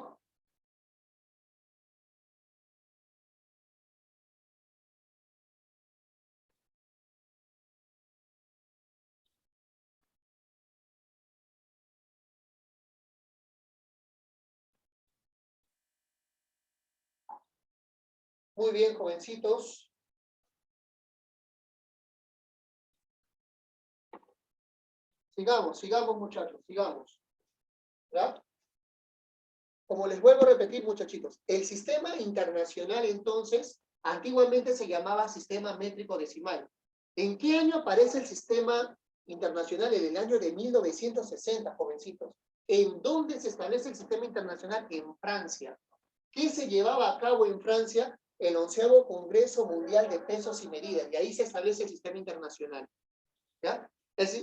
Muy bien, jovencitos. Sigamos, muchachos, sigamos. ¿Ya? Como les vuelvo a repetir, muchachitos, el sistema internacional, entonces, antiguamente se llamaba sistema métrico decimal. ¿En qué año aparece el sistema internacional? En el año de 1960, jovencitos. ¿En dónde se establece el sistema internacional? En Francia. ¿Qué se llevaba a cabo en Francia? El 11º Congreso Mundial de Pesos y Medidas. Y ahí se establece el sistema internacional. ¿Ya?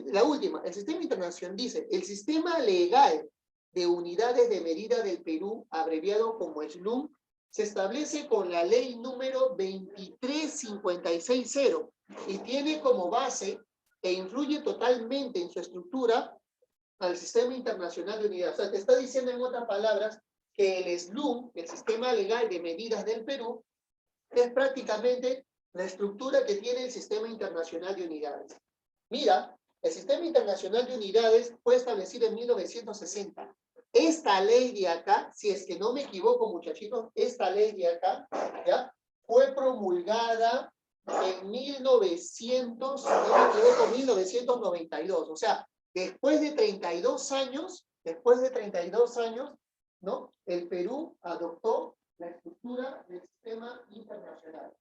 La última, el sistema internacional dice, el sistema legal de unidades de medida del Perú, abreviado como SLUM, se establece con la ley número 23560 y tiene como base e influye totalmente en su estructura al sistema internacional de unidades. O sea, te está diciendo en otras palabras que el SLUM, el sistema legal de medidas del Perú, es prácticamente la estructura que tiene el sistema internacional de unidades. Mira, el sistema internacional de unidades fue establecido en 1960. Esta ley de acá, si es que no me equivoco, muchachitos, esta ley de acá, ¿ya? Fue promulgada en 1992. O sea, después de 32 años, ¿no? El Perú adoptó la estructura del sistema internacional.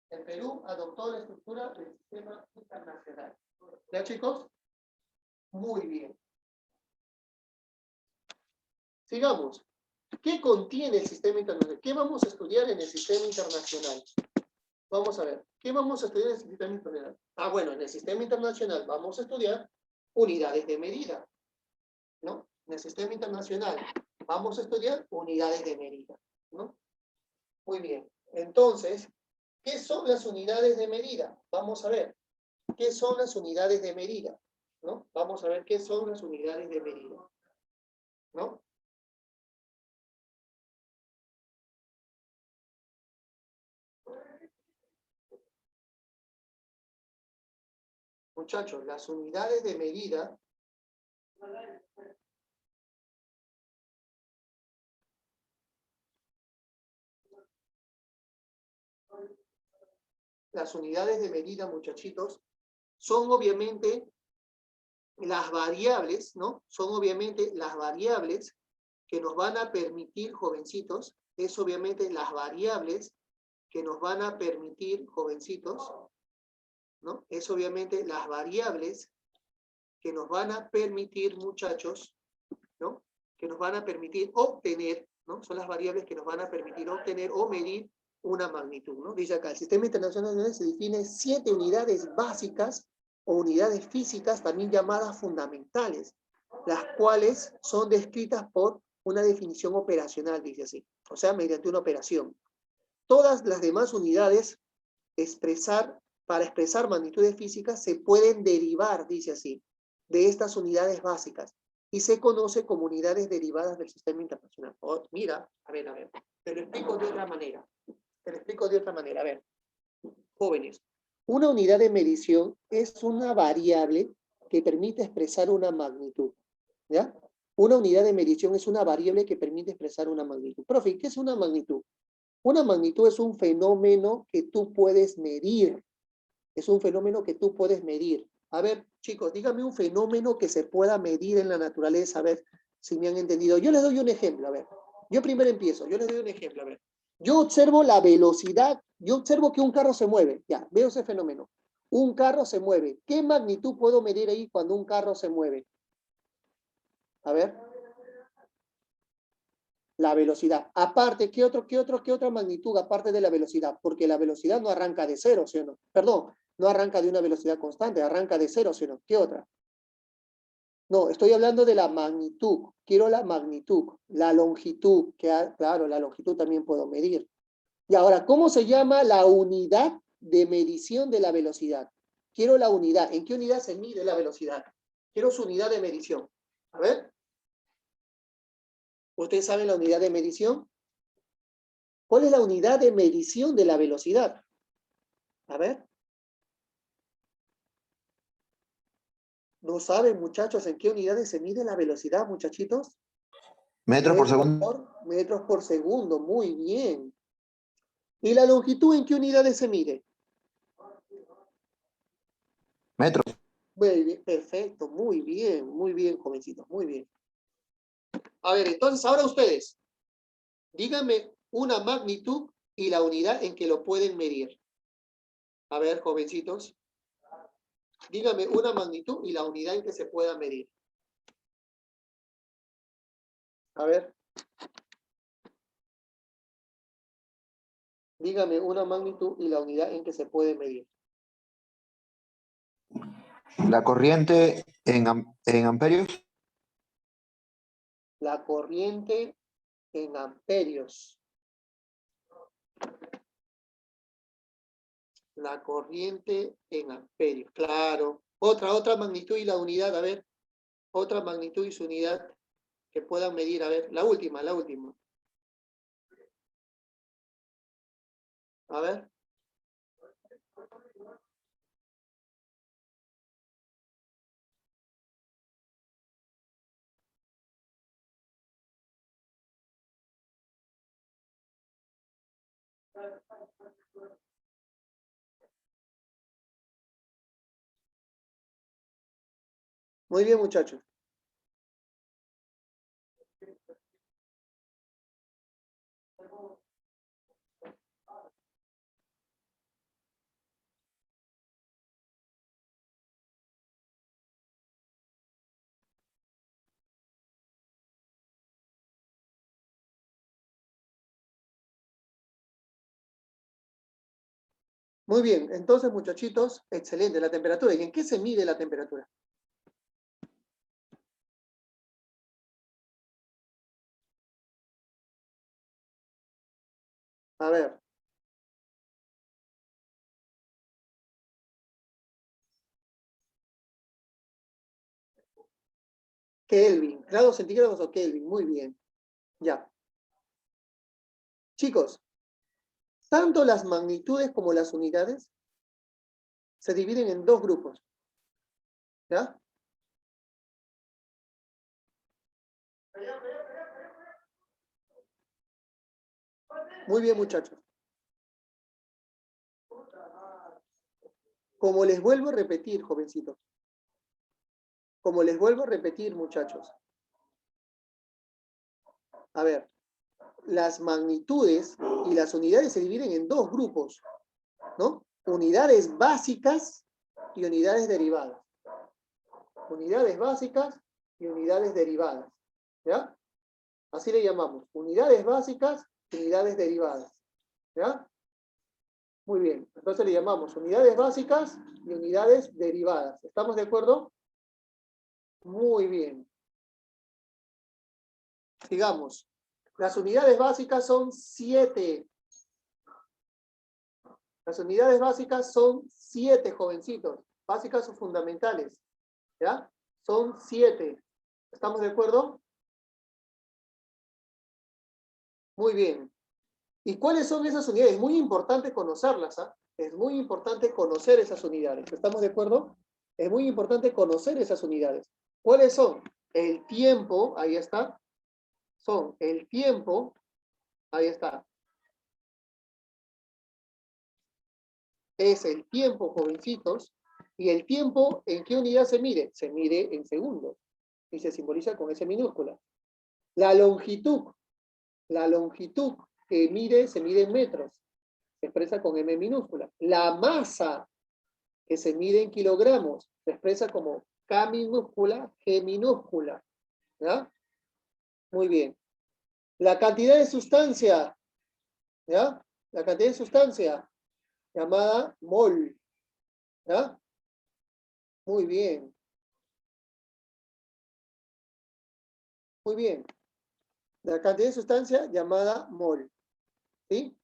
El Perú adoptó la estructura del sistema internacional. ¿Ya, chicos? Muy bien. Sigamos. ¿Qué contiene el sistema internacional? ¿Qué vamos a estudiar en el sistema internacional? Vamos a ver. ¿Qué vamos a estudiar en el sistema internacional? Ah, bueno, en el sistema internacional vamos a estudiar unidades de medida. ¿No? En el sistema internacional vamos a estudiar unidades de medida. ¿No? Muy bien. Entonces, ¿qué son las unidades de medida? Vamos a ver. ¿Qué son las unidades de medida? ¿No? Vamos a ver qué son las unidades de medida. ¿No? Muchachos, las unidades de medida muchachitos, son obviamente las variables, ¿no? Son obviamente las variables que nos van a permitir, jovencitos, es obviamente las variables que nos van a permitir, jovencitos, ¿no? Es obviamente las variables que nos van a permitir, muchachos, ¿no? Que nos van a permitir obtener, ¿no? Son las variables que nos van a permitir obtener o medir una magnitud, ¿no? Dice acá, el sistema internacional se define 7 unidades básicas o unidades físicas, también llamadas fundamentales, las cuales son descritas por una definición operacional, dice así, o sea, mediante una operación. Todas las demás unidades para expresar magnitudes físicas se pueden derivar, dice así, de estas unidades básicas y se conoce como unidades derivadas del sistema internacional. Oh, mira, a ver, te lo explico de otra manera. A ver, jóvenes, una unidad de medición es una variable que permite expresar una magnitud, ¿ya? Una unidad de medición es una variable que permite expresar una magnitud. Profe, ¿qué es una magnitud? Una magnitud es un fenómeno que tú puedes medir. Es un fenómeno que tú puedes medir. A ver, chicos, dígame un fenómeno que se pueda medir en la naturaleza, a ver si me han entendido. Yo les doy un ejemplo, a ver. Yo primero empiezo, yo les doy un ejemplo, a ver. Yo observo la velocidad, yo observo que un carro se mueve, ya, veo ese fenómeno. Un carro se mueve. ¿Qué magnitud puedo medir ahí cuando un carro se mueve? A ver. La velocidad. Aparte, ¿qué otra magnitud aparte de la velocidad? Porque la velocidad no arranca de cero, ¿sí o no? Perdón, No arranca de una velocidad constante, arranca de cero, sino, ¿qué otra? No, estoy hablando de la magnitud. Quiero la magnitud, la longitud, claro, la longitud también puedo medir. Y ahora, ¿cómo se llama la unidad de medición de la velocidad? Quiero la unidad. ¿En qué unidad se mide la velocidad? Quiero su unidad de medición. A ver. ¿Ustedes saben la unidad de medición? ¿Cuál es la unidad de medición de la velocidad? A ver. ¿No saben, muchachos, en qué unidades se mide la velocidad, muchachitos? Metros por segundo. Metros por segundo, muy bien. ¿Y la longitud en qué unidades se mide? Metros. Muy bien, perfecto, muy bien, jovencitos, muy bien. A ver, entonces ahora ustedes, díganme una magnitud y la unidad en que lo pueden medir. A ver, jovencitos, díganme una magnitud y la unidad en que se pueda medir. A ver. Dígame una magnitud y la unidad en que se puede medir. La corriente en amperios. La corriente en amperios. La corriente en amperios, claro. Otra magnitud y la unidad, a ver. Otra magnitud y su unidad que puedan medir, a ver. La última. A ver. Muy bien, muchachos. Muy bien, entonces, muchachitos, excelente, la temperatura. ¿Y en qué se mide la temperatura? A ver. Kelvin, grados centígrados o Kelvin, muy bien. Ya. Chicos, tanto las magnitudes como las unidades se dividen en dos grupos. ¿Ya? Muy bien, muchachos. Como les vuelvo a repetir, jovencitos. Como les vuelvo a repetir, muchachos. A ver, las magnitudes y las unidades se dividen en dos grupos, ¿no? Unidades básicas y unidades derivadas. Unidades básicas y unidades derivadas. ¿Ya? Así le llamamos. Unidades básicas y unidades derivadas. ¿Ya? Muy bien. Entonces le llamamos unidades básicas y unidades derivadas. ¿Estamos de acuerdo? Muy bien. Sigamos. Las unidades básicas son 7. Las unidades básicas son 7, jovencitos. Básicas o fundamentales. ¿Ya? Son 7. ¿Estamos de acuerdo? Muy bien. ¿Y cuáles son esas unidades? Es muy importante conocerlas, ¿ah? Es muy importante conocer esas unidades. ¿Estamos de acuerdo? Es muy importante conocer esas unidades. ¿Cuáles son? El tiempo, ahí está. Son el tiempo, ahí está. Es el tiempo, jovencitos. ¿Y el tiempo en qué unidad se mide? Se mide en segundos. Y se simboliza con S minúscula. La longitud que mide, se mide en metros. Se expresa con M minúscula. La masa que se mide en kilogramos, se expresa como K minúscula, G minúscula. ¿Ya? Muy bien. La cantidad de sustancia, ¿ya? La cantidad de sustancia, llamada mol. ¿Ya? Muy bien. Muy bien. La cantidad de sustancia llamada mol. ¿Sí?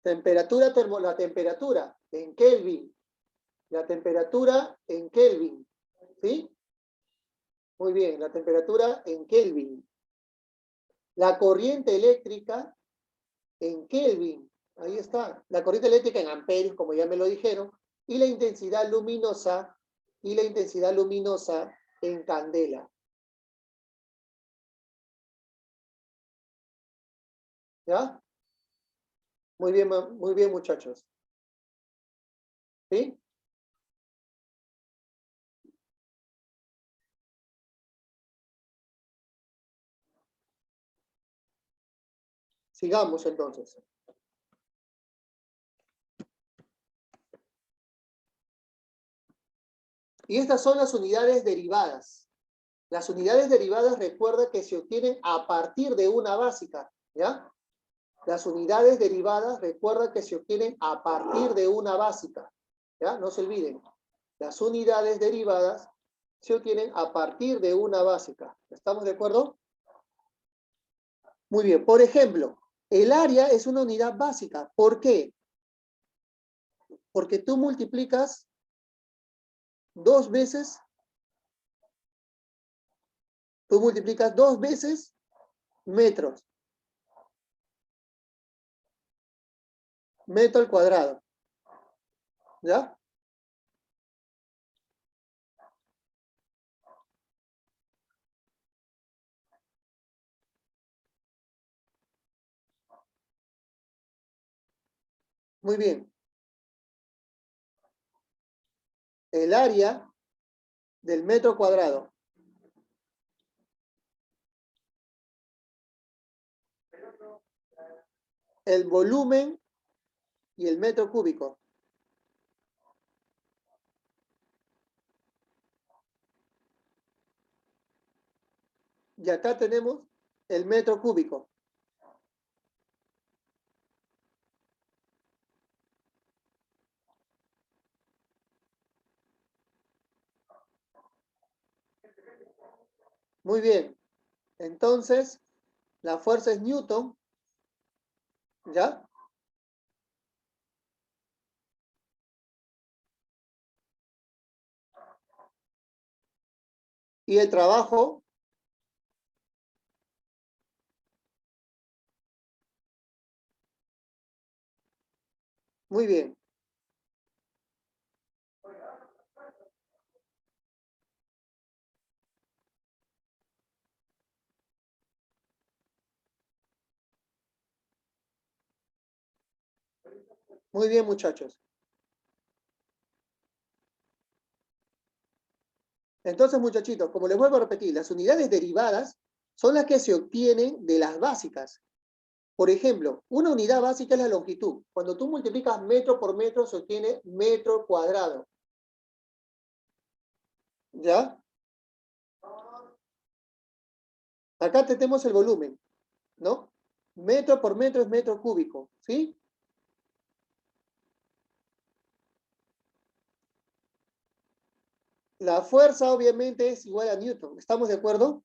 Temperatura, la temperatura en Kelvin. La temperatura en Kelvin. ¿Sí? Muy bien, la temperatura en Kelvin. La corriente eléctrica en Kelvin. Ahí está. La corriente eléctrica en amperios, como ya me lo dijeron. Y la intensidad luminosa, en candela. ¿Ya? Muy bien, muchachos. ¿Sí? Sigamos entonces. Y estas son las unidades derivadas. Las unidades derivadas, recuerda que se obtienen a partir de una básica, ¿ya? Las unidades derivadas, recuerda que se obtienen a partir de una básica, ¿ya? No se olviden. Las unidades derivadas se obtienen a partir de una básica. ¿Estamos de acuerdo? Muy bien. Por ejemplo, el área es una unidad básica. ¿Por qué? Porque tú multiplicas 2 veces, metros. Metro al cuadrado. ¿Ya? Muy bien. El área del metro cuadrado. El volumen y el metro cúbico. Y acá tenemos el metro cúbico. Muy bien. Entonces, la fuerza es Newton. ¿Ya? Y el trabajo muy bien. Muy bien, muchachos. Entonces, muchachitos, como les vuelvo a repetir, las unidades derivadas son las que se obtienen de las básicas. Por ejemplo, una unidad básica es la longitud. Cuando tú multiplicas metro por metro, se obtiene metro cuadrado. ¿Ya? Acá tenemos el volumen, ¿no? Metro por metro es metro cúbico, ¿sí? La fuerza, obviamente, es igual a Newton. ¿Estamos de acuerdo?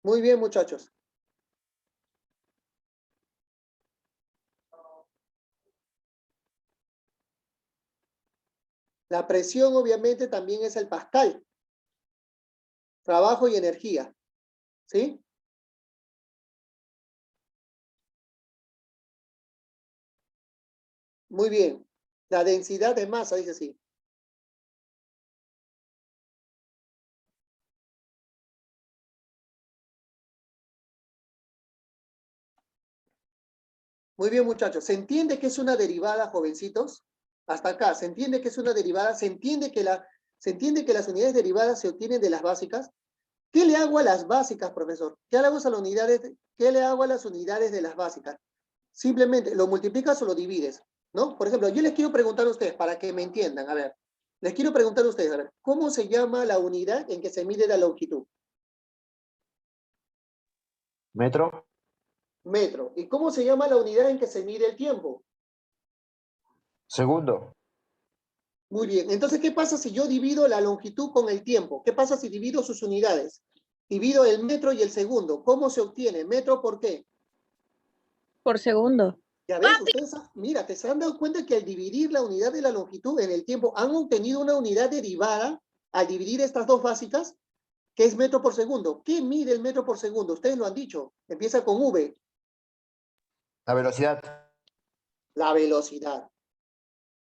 Muy bien, muchachos. La presión, obviamente, también es el pascal. Trabajo y energía, ¿sí? Muy bien. La densidad de masa, dice así. Muy bien, muchachos. ¿Se entiende que es una derivada, jovencitos? Hasta acá, ¿se entiende que es una derivada? ¿Se entiende que las unidades derivadas se obtienen de las básicas? ¿Qué le hago a las básicas, profesor? ¿Qué le hago a las unidades, qué le hago a las unidades de las básicas? Simplemente lo multiplicas o lo divides, ¿no? Por ejemplo, yo les quiero preguntar a ustedes para que me entiendan. A ver, Les quiero preguntar a ustedes, a ver, ¿cómo se llama la unidad en que se mide la longitud? Metro. Metro. ¿Y cómo se llama la unidad en que se mide el tiempo? Segundo. Muy bien. Entonces, ¿qué pasa si yo divido la longitud con el tiempo? ¿Qué pasa si divido sus unidades? Divido el metro y el segundo. ¿Cómo se obtiene? ¿Metro por qué? Por segundo. Ya ves, ustedes, mira, ¿te se han dado cuenta que al dividir la unidad de la longitud en el tiempo han obtenido una unidad derivada al dividir estas dos básicas, que es metro por segundo? ¿Qué mide el metro por segundo? Ustedes lo han dicho. Empieza con V. La velocidad. La velocidad.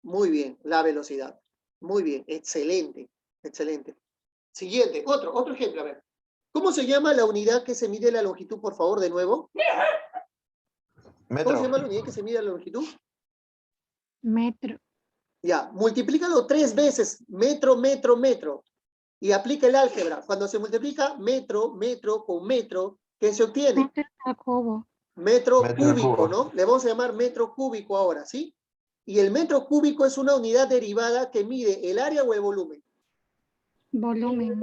Muy bien, la velocidad. Muy bien, excelente, excelente. Siguiente, otro ejemplo, a ver. ¿Cómo se llama la unidad que se mide la longitud, por favor, de nuevo? ¿Cómo se llama la Metro. unidad que se mide la longitud? Metro. Ya, multiplícalo 3 veces, metro, metro, metro. Y aplica el álgebra. Cuando se multiplica metro, metro con metro, ¿qué se obtiene? Metro al cubo. Metro Metro al cúbico, cubo. ¿no? Le vamos a llamar metro cúbico ahora, ¿sí? Y el metro cúbico es una unidad derivada que mide el área o el volumen. Volumen.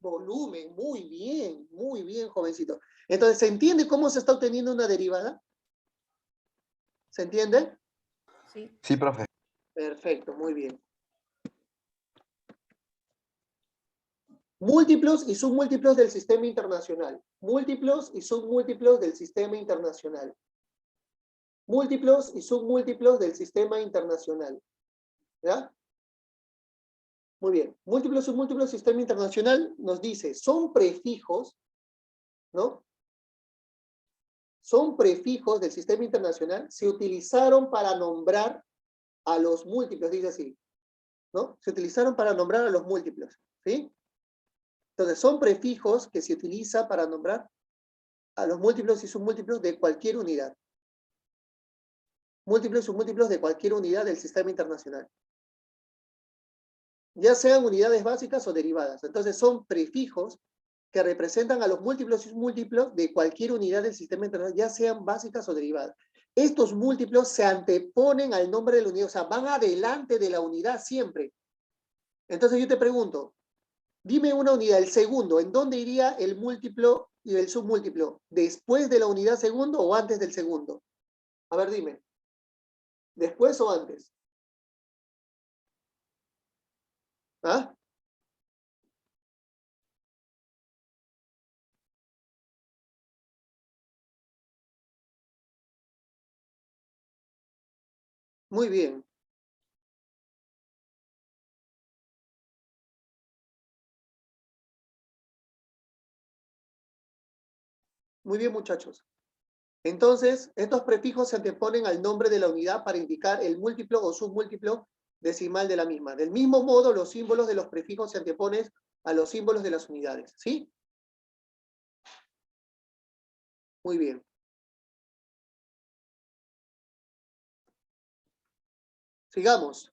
Volumen, muy bien, jovencito. Entonces, ¿se entiende cómo se está obteniendo una derivada? ¿Se entiende? Sí. Sí, profe. Perfecto, muy bien. Múltiplos y submúltiplos del sistema internacional. Múltiplos y submúltiplos del sistema internacional. Múltiplos y submúltiplos del sistema internacional. ¿Ya? Muy bien. Múltiplos y submúltiplos del sistema internacional nos dice, son prefijos, ¿no? Son prefijos del sistema internacional, se utilizaron para nombrar a los múltiplos, dice así, ¿no? Se utilizaron para nombrar a los múltiplos, ¿sí? Entonces, son prefijos que se utiliza para nombrar a los múltiplos y submúltiplos de cualquier unidad. Múltiplos y submúltiplos de cualquier unidad del sistema internacional. Ya sean unidades básicas o derivadas. Entonces, son prefijos que representan a los múltiplos y submúltiplos de cualquier unidad del sistema internacional, ya sean básicas o derivadas. Estos múltiplos se anteponen al nombre de la unidad, o sea, van adelante de la unidad siempre. Entonces yo te pregunto, dime una unidad, el segundo, ¿en dónde iría el múltiplo y el submúltiplo? ¿Después de la unidad segundo o antes del segundo? A ver, dime. ¿Después o antes? ¿Ah? Muy bien. Muy bien, muchachos. Entonces, estos prefijos se anteponen al nombre de la unidad para indicar el múltiplo o submúltiplo decimal de la misma. Del mismo modo, los símbolos de los prefijos se anteponen a los símbolos de las unidades. ¿Sí? Muy bien. Sigamos.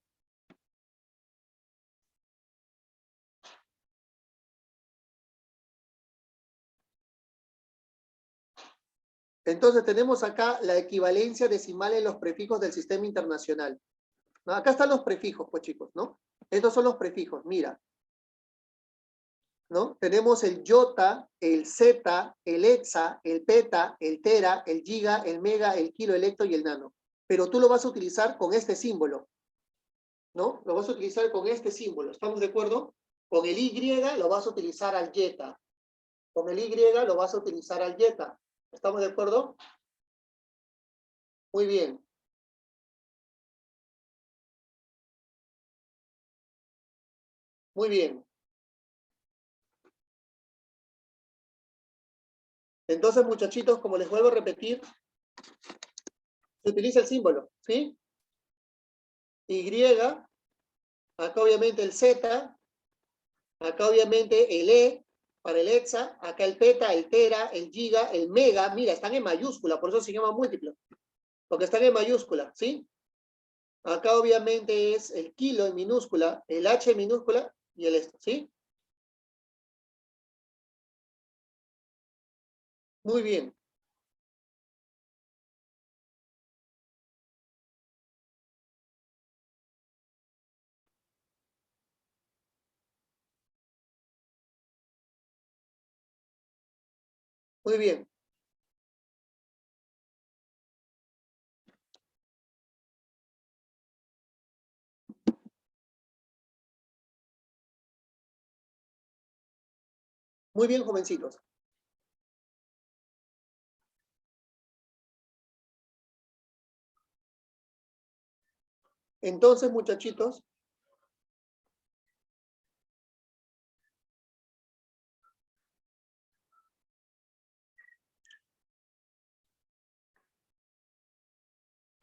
Entonces tenemos acá la equivalencia decimal en los prefijos del sistema internacional. ¿No? Acá están los prefijos, pues chicos, ¿no? Estos son los prefijos, mira. ¿No? Tenemos el iota, el zeta, el hexa, el peta, el tera, el giga, el mega, el kilo, el hecto y el nano. Pero tú lo vas a utilizar con este símbolo, ¿no? Lo vas a utilizar con este símbolo, ¿estamos de acuerdo? Con el Y lo vas a utilizar al yeta. Con el Y lo vas a utilizar al yeta. ¿Estamos de acuerdo? Muy bien. Muy bien. Entonces, muchachitos, como les vuelvo a repetir, se utiliza el símbolo, ¿sí? Y, acá obviamente el Z, acá obviamente el E para el hexa, acá el peta, el tera, el giga, el mega, mira, están en mayúscula, por eso se llama múltiplo, porque están en mayúscula, ¿sí? Acá obviamente es el kilo en minúscula, el H en minúscula y el esto, ¿sí? Muy bien. Muy bien. Muy bien, jovencitos. Entonces, muchachitos,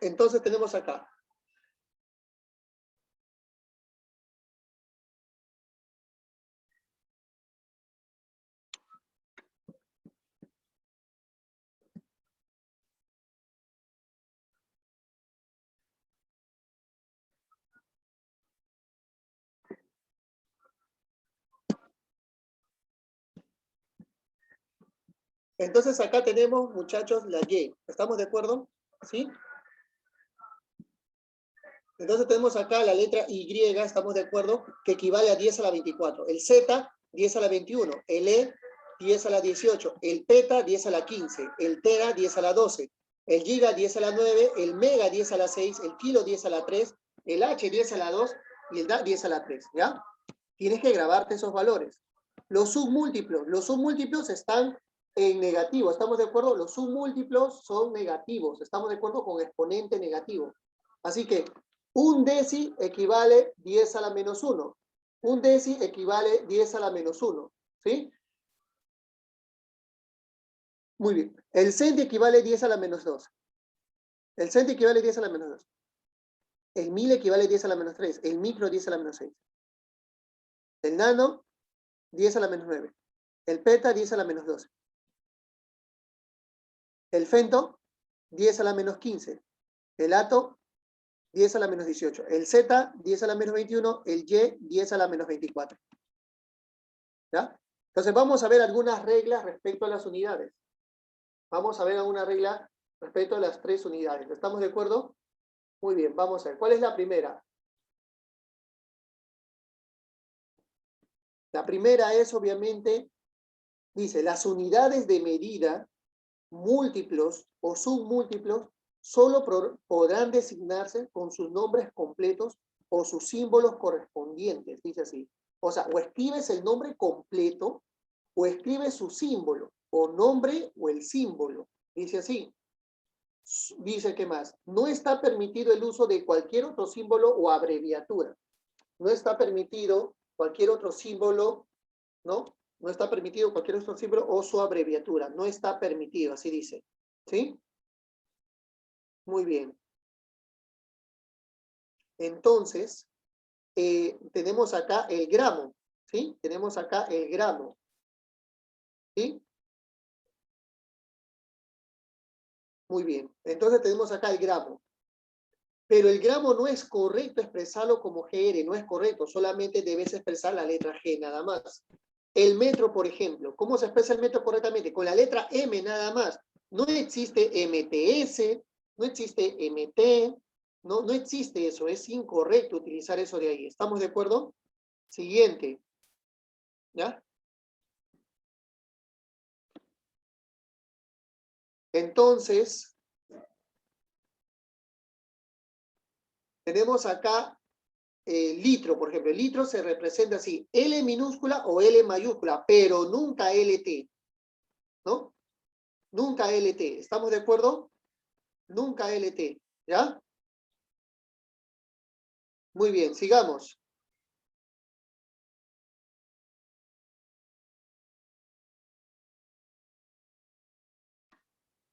entonces tenemos acá. Entonces acá tenemos, muchachos, la Y. ¿Estamos de acuerdo? ¿Sí? Entonces tenemos acá la letra Y, estamos de acuerdo, que equivale a 10 a la 24. El Z, 10 a la 21. El E, 10 a la 18. El peta, 10 a la 15. El tera, 10 a la 12. El giga, 10 a la 9. El mega, 10 a la 6. El kilo, 10 a la 3. El H, 10 a la 2. Y el DA, 10 a la 3. ¿Ya? Tienes que grabarte esos valores. Los submúltiplos están en negativo. ¿Estamos de acuerdo? Los submúltiplos son negativos. ¿Estamos de acuerdo? Con exponente negativo. Así que un deci equivale 10 a la menos 1. Un deci equivale 10 a la menos 1. ¿Sí? Muy bien. El centi equivale 10 a la menos 2. El centi equivale 10 a la menos 2. El mil equivale 10 a la menos 3. El micro 10 a la menos 6. El nano 10 a la menos 9. El peta 10 a la menos 12. El femto 10 a la menos 15. El ato 10 a la menos 18. El Z, 10 a la menos 21. El Y, 10 a la menos 24. ¿Ya? Entonces vamos a ver algunas reglas respecto a las unidades. Vamos a ver alguna regla respecto a las 3 unidades. ¿Estamos de acuerdo? Muy bien, vamos a ver. ¿Cuál es la primera? La primera es, obviamente, dice, las unidades de medida, múltiplos o submúltiplos, solo podrán designarse con sus nombres completos o sus símbolos correspondientes, dice así. O sea, o escribes el nombre completo, o escribes su símbolo, o nombre o el símbolo. Dice así. Dice, ¿qué más? No está permitido el uso de cualquier otro símbolo o abreviatura. No está permitido cualquier otro símbolo, ¿no? No está permitido cualquier otro símbolo o su abreviatura. No está permitido, así dice. ¿Sí? Muy bien. Entonces, tenemos acá el gramo. ¿Sí? Tenemos acá el gramo. ¿Sí? Muy bien. Entonces tenemos acá el gramo. Pero el gramo no es correcto expresarlo como GR, no es correcto. Solamente debes expresar la letra G nada más. El metro, por ejemplo. ¿Cómo se expresa el metro correctamente? Con la letra M nada más. No existe MTS, no existe MT, no existe eso. Es incorrecto utilizar eso de ahí. ¿Estamos de acuerdo? Siguiente. ¿Ya? Entonces, tenemos acá litro, por ejemplo. El litro se representa así, L minúscula o L mayúscula, pero nunca LT, ¿no? Nunca LT. ¿Estamos de acuerdo? Nunca LT, ¿ya? Muy bien, sigamos.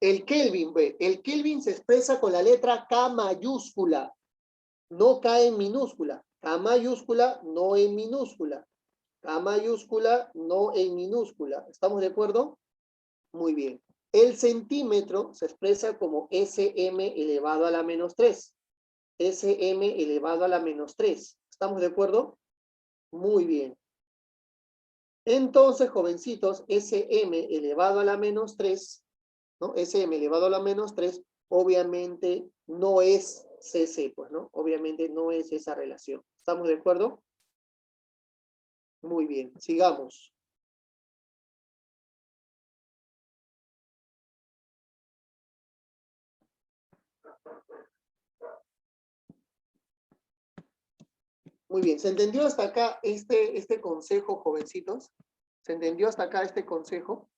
El Kelvin, ve. El Kelvin se expresa con la letra K mayúscula, no K en minúscula. K mayúscula, no en minúscula. K mayúscula, no en minúscula. ¿Estamos de acuerdo? Muy bien. El centímetro se expresa como SM elevado a la menos 3. SM elevado a la menos 3. ¿Estamos de acuerdo? Muy bien. Entonces, jovencitos, SM elevado a la menos 3, ¿no? SM elevado a la menos 3, obviamente no es CC, pues, ¿no? Obviamente no es esa relación. ¿Estamos de acuerdo? Muy bien, sigamos. Muy bien, ¿se entendió hasta acá este consejo, jovencitos? ¿Se entendió hasta acá este consejo?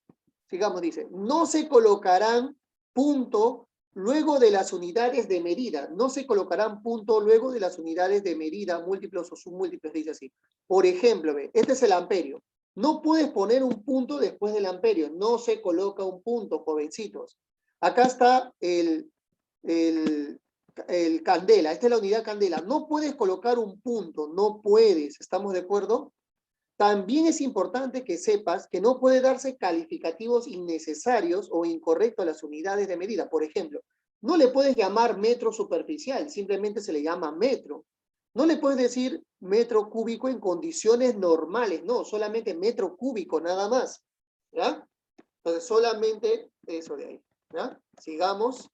Sigamos, dice, no se colocarán punto luego de las unidades de medida. No se colocarán punto luego de las unidades de medida, múltiplos o submúltiplos, dice así. Por ejemplo, ve, este es el amperio. No puedes poner un punto después del amperio. No se coloca un punto, jovencitos. Acá está el candela. Esta es la unidad candela. No puedes colocar un punto. No puedes. ¿Estamos de acuerdo? También es importante que sepas que no puede darse calificativos innecesarios o incorrectos a las unidades de medida. Por ejemplo, no le puedes llamar metro superficial, simplemente se le llama metro. No le puedes decir metro cúbico en condiciones normales, no, solamente metro cúbico nada más. ¿Ya? Entonces, solamente eso de ahí. ¿Ya? Sigamos.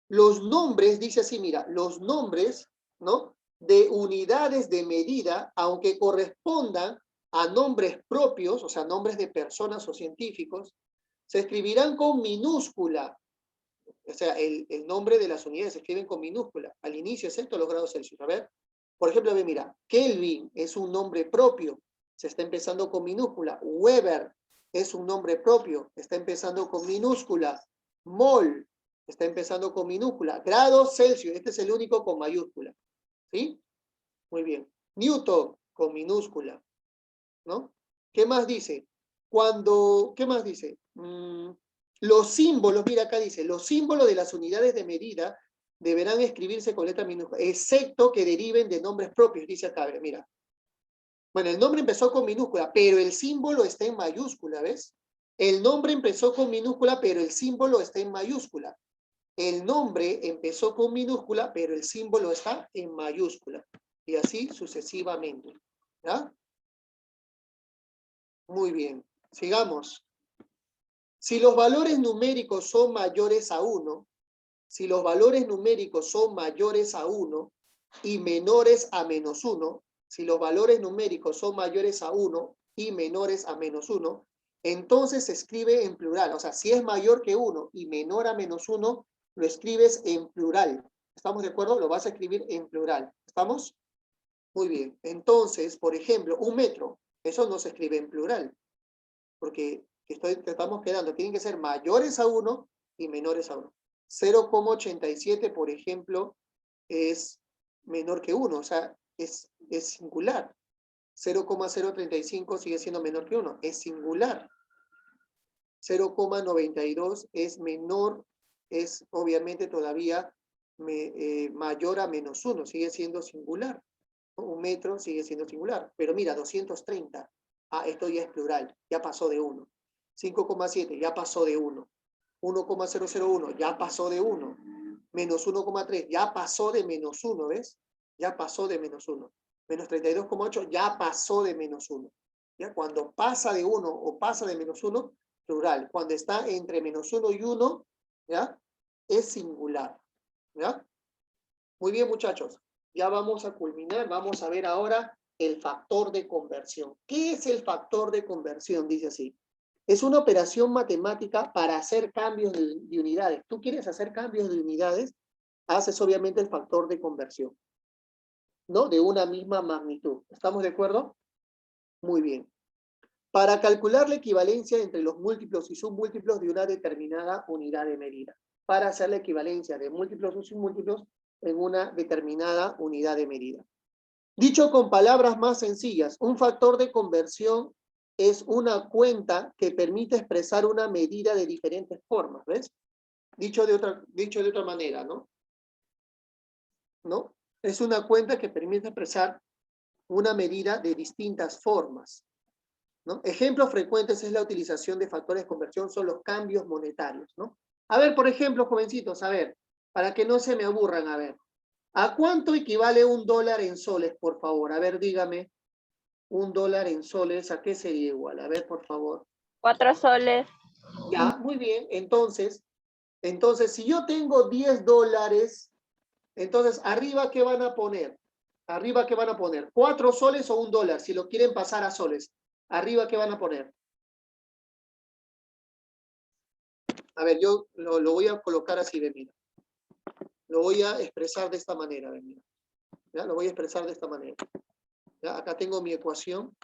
Los nombres, dice así, mira, los nombres, ¿no?, de unidades de medida, aunque correspondan a nombres propios, o sea, nombres de personas o científicos, se escribirán con minúscula. O sea, el nombre de las unidades se escriben con minúscula, al inicio, excepto los grados Celsius. A ver, por ejemplo, ve, mira, Kelvin es un nombre propio, se está empezando con minúscula. Weber es un nombre propio, está empezando con minúscula. Mol está empezando con minúscula. Grados Celsius, este es el único con mayúscula. ¿Sí? Muy bien. Newton con minúscula. ¿No? ¿Qué más dice? ¿Qué más dice? Los símbolos, mira acá dice, los símbolos de las unidades de medida deberán escribirse con letra minúscula, excepto que deriven de nombres propios, dice acá, mira. Bueno, el nombre empezó con minúscula, pero el símbolo está en mayúscula, ¿ves? El nombre empezó con minúscula, pero el símbolo está en mayúscula. El nombre empezó con minúscula, pero el símbolo está en mayúscula. Y así sucesivamente. ¿Ya? Muy bien. Sigamos. Si los valores numéricos son mayores a 1, si los valores numéricos son mayores a 1 y menores a menos 1, si los valores numéricos son mayores a 1 y menores a menos 1, entonces se escribe en plural. O sea, si es mayor que 1 y menor a menos 1, lo escribes en plural. ¿Estamos de acuerdo? Lo vas a escribir en plural. ¿Estamos? Muy bien. Entonces, por ejemplo, un metro. Eso no se escribe en plural. Porque estamos quedando. Tienen que ser mayores a 1 y menores a 1. 0,87, por ejemplo, es menor que 1. O sea, es singular. 0,035 sigue siendo menor que 1. Es singular. 0,92 es menor, es obviamente todavía mayor a menos 1, sigue siendo singular. Un metro sigue siendo singular. Pero mira, 230, esto ya es plural, ya pasó de 1. 5,7, ya pasó de 1. 1,001, ya pasó de 1. Menos 1,3, ya pasó de menos 1, ¿ves? Ya pasó de menos 1. Menos 32,8, ya pasó de menos 1. ¿Ya? Cuando pasa de 1 o pasa de menos 1, plural. Cuando está entre menos 1 y 1, ¿ya?, es singular. ¿Ya? Muy bien, muchachos. Ya vamos a culminar. Vamos a ver ahora el factor de conversión. ¿Qué es el factor de conversión? Dice así. Es una operación matemática para hacer cambios de unidades. Tú quieres hacer cambios de unidades, haces obviamente el factor de conversión, ¿no? De una misma magnitud. ¿Estamos de acuerdo? Muy bien. Para calcular la equivalencia entre los múltiplos y submúltiplos de una determinada unidad de medida. Para hacer la equivalencia de múltiplos o submúltiplos en una determinada unidad de medida. Dicho con palabras más sencillas, un factor de conversión es una cuenta que permite expresar una medida de diferentes formas, ¿ves? Dicho de otra manera, ¿no? ¿No? Es una cuenta que permite expresar una medida de distintas formas, ¿no? Ejemplos frecuentes es la utilización de factores de conversión, son los cambios monetarios, ¿no? A ver, por ejemplo, jovencitos, a ver, para que no se me aburran, a ver. ¿A cuánto equivale $1 en soles, por favor? A ver, dígame. $1 en soles, ¿a qué sería igual? A ver, por favor. 4 soles. Ya, muy bien. Entonces, si yo tengo $10, entonces, ¿arriba qué van a poner? ¿Arriba qué van a poner? ¿4 soles o $1? Si lo quieren pasar a soles. ¿Arriba qué van a poner? A ver, yo lo voy a colocar así, de mira. Lo voy a expresar de esta manera, de mira. ¿ya? Lo voy a expresar de esta manera. ¿Ya? Acá tengo mi ecuación,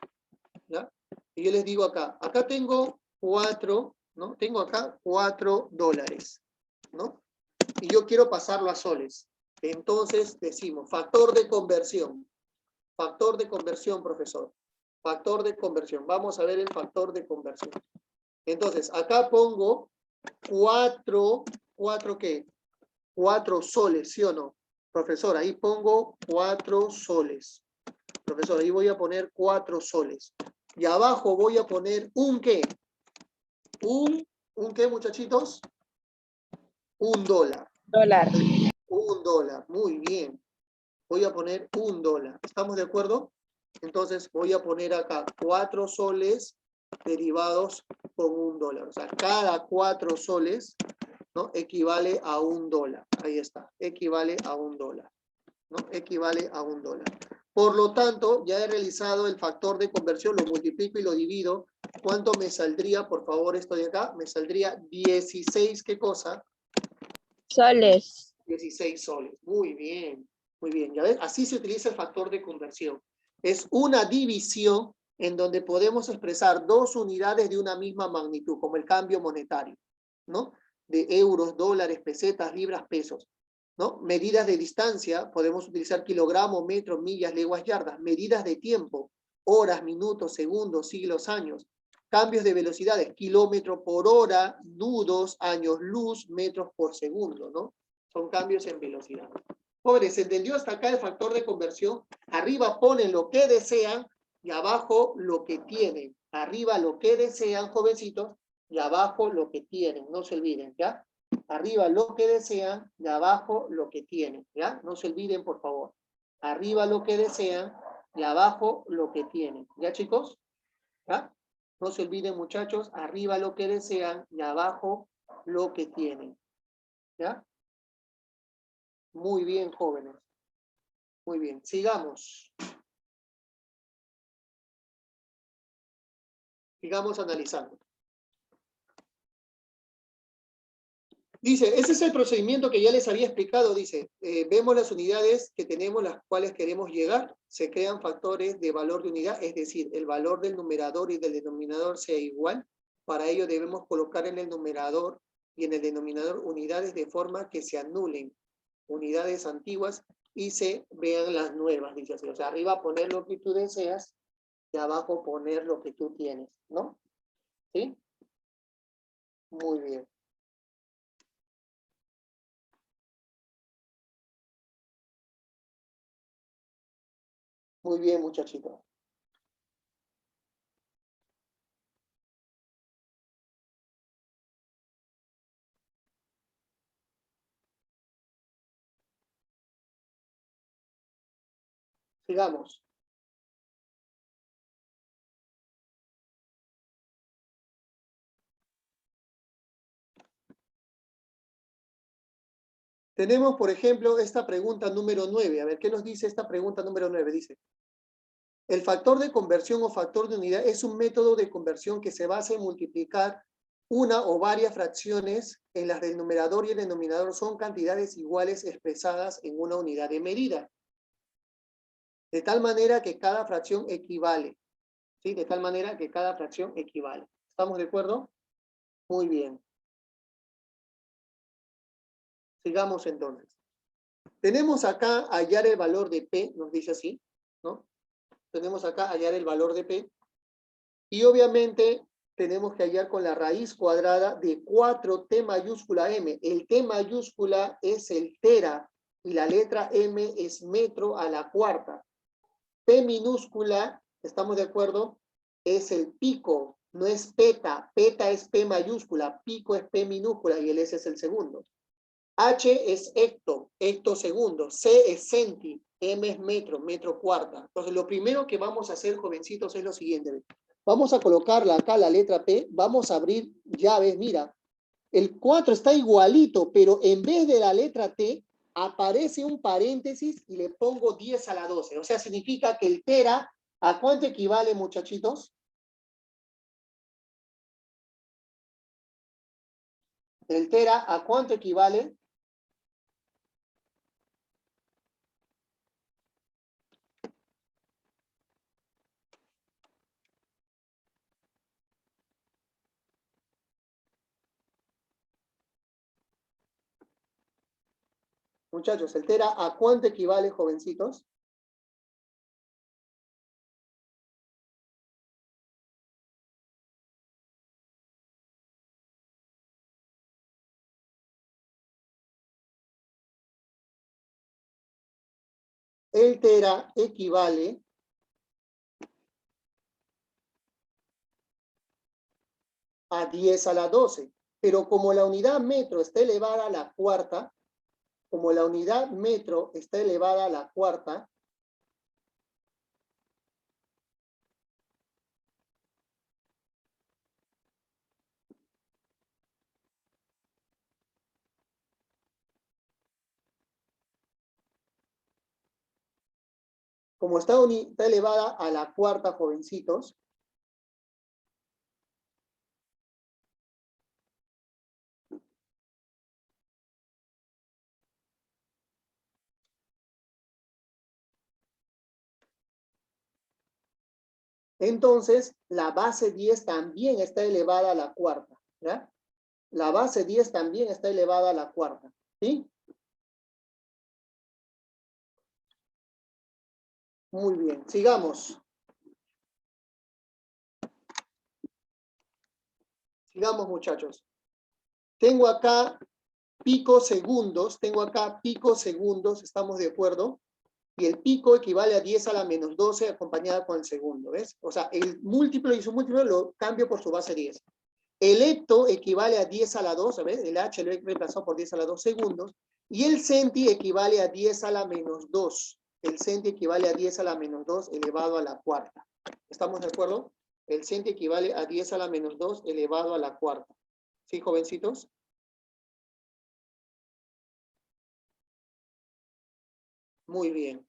¿ya? Y yo les digo acá tengo 4, ¿no? Tengo acá $4, ¿no? Y yo quiero pasarlo a soles. Entonces decimos, factor de conversión. Factor de conversión, profesor. Factor de conversión. Vamos a ver el factor de conversión. Entonces, acá pongo 4, ¿4 qué? 4 soles, ¿sí o no? Profesor, ahí pongo 4 soles. Profesor, ahí voy a poner 4 soles. Y abajo voy a poner ¿un qué? ¿Un qué, muchachitos? $1. Dólar. $1, muy bien. Voy a poner $1. ¿Estamos de acuerdo? Entonces voy a poner acá 4 soles derivados con $1. O sea, cada 4 soles, ¿no? Equivale a $1. Ahí está, equivale a $1. ¿No? Equivale a $1. Por lo tanto, ya he realizado el factor de conversión, lo multiplico y lo divido. ¿Cuánto me saldría, por favor, esto de acá? Me saldría 16, ¿qué cosa? Soles. 16 soles. Muy bien, muy bien. ¿Ya ves? Así se utiliza el factor de conversión. Es una división en donde podemos expresar dos unidades de una misma magnitud, como el cambio monetario, ¿no? De euros, dólares, pesetas, libras, pesos, ¿no? Medidas de distancia, podemos utilizar kilogramos, metros, millas, leguas, yardas. Medidas de tiempo, horas, minutos, segundos, siglos, años. Cambios de velocidades, kilómetro por hora, nudos, años luz, metros por segundo, ¿no? Son cambios en velocidad. Jóvenes, ¿se entendió hasta acá el factor de conversión? Arriba ponen lo que desean y abajo lo que tienen. Arriba lo que desean, jovencitos, y abajo lo que tienen. No se olviden, ¿ya? Arriba lo que desean y abajo lo que tienen, ¿ya? No se olviden, por favor. Arriba lo que desean y abajo lo que tienen. ¿Ya, chicos? ¿Ya? No se olviden, muchachos, arriba lo que desean y abajo lo que tienen. ¿Ya? Muy bien, jóvenes. Muy bien, sigamos. Sigamos analizando. Dice, ese es el procedimiento que ya les había explicado. Dice, vemos las unidades que tenemos, las cuales queremos llegar. Se crean factores de valor de unidad, es decir, el valor del numerador y del denominador sea igual. Para ello debemos colocar en el numerador y en el denominador unidades de forma que se anulen unidades antiguas y se vean las nuevas, dice así. O sea, arriba poner lo que tú deseas y abajo poner lo que tú tienes, ¿no? ¿Sí? Muy bien. Muy bien, muchachito. Sigamos. Tenemos, por ejemplo, esta pregunta número 9. A ver, ¿qué nos dice esta pregunta número 9? Dice, el factor de conversión o factor de unidad es un método de conversión que se basa en multiplicar una o varias fracciones en las del numerador y el denominador son cantidades iguales expresadas en una unidad de medida. De tal manera que cada fracción equivale. ¿Sí? De tal manera que cada fracción equivale. ¿Estamos de acuerdo? Muy bien. Sigamos entonces. Tenemos acá hallar el valor de P, nos dice así, ¿no? Tenemos acá hallar el valor de P. Y obviamente tenemos que hallar con la raíz cuadrada de 4T mayúscula M. El T mayúscula es el tera y la letra M es metro a la cuarta. P minúscula, ¿estamos de acuerdo? Es el pico, no es peta. Peta es P mayúscula, pico es P minúscula y el S es el segundo. H es hecto, hectosegundo. C es centi, M es metro, metro cuarta. Entonces, lo primero que vamos a hacer, jovencitos, es lo siguiente. Vamos a colocarla acá, la letra P. Vamos a abrir llaves. Mira, el 4 está igualito, pero en vez de la letra T, aparece un paréntesis y le pongo 10 a la 12. O sea, significa que el tera, ¿a cuánto equivale, muchachitos? El tera, ¿a cuánto equivale? Muchachos, ¿el tera a cuánto equivale, jovencitos? El tera equivale a 10 a la 12. Pero como la unidad metro está elevada a la cuarta, como la unidad metro está elevada a la cuarta, como está elevada a la cuarta, jovencitos, entonces la base 10 también está elevada a la cuarta, ¿ya? La base 10 también está elevada a la cuarta, ¿sí? Muy bien, sigamos. Sigamos, muchachos. Tengo acá picos segundos, ¿estamos de acuerdo? Y el pico equivale a 10 a la menos 12 acompañada con el segundo, ¿ves? O sea, el múltiplo y su múltiplo lo cambio por su base 10. El hecto equivale a 10 a la 2, ¿ves? El h lo he reemplazado por 10 a la 2 segundos. Y el centi equivale a 10 a la menos 2. El centi equivale a 10 a la menos 2 elevado a la cuarta. ¿Estamos de acuerdo? El centi equivale a 10 a la menos 2 elevado a la cuarta. ¿Sí, jovencitos? Muy bien.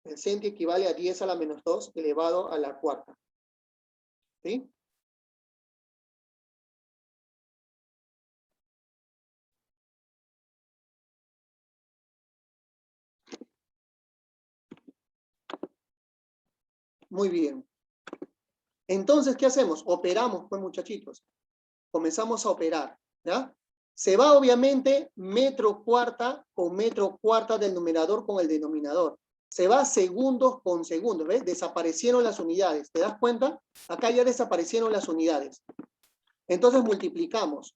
El centi equivale a 10 a la menos 2 elevado a la cuarta. ¿Sí? Muy bien. Entonces, ¿qué hacemos? Operamos, pues, muchachitos. Comenzamos a operar, ¿ya? Se va, obviamente, metro cuarta con metro cuarta del numerador con el denominador. Se va segundos con segundos, ¿ves? Desaparecieron las unidades. ¿Te das cuenta? Acá ya desaparecieron las unidades. Entonces multiplicamos.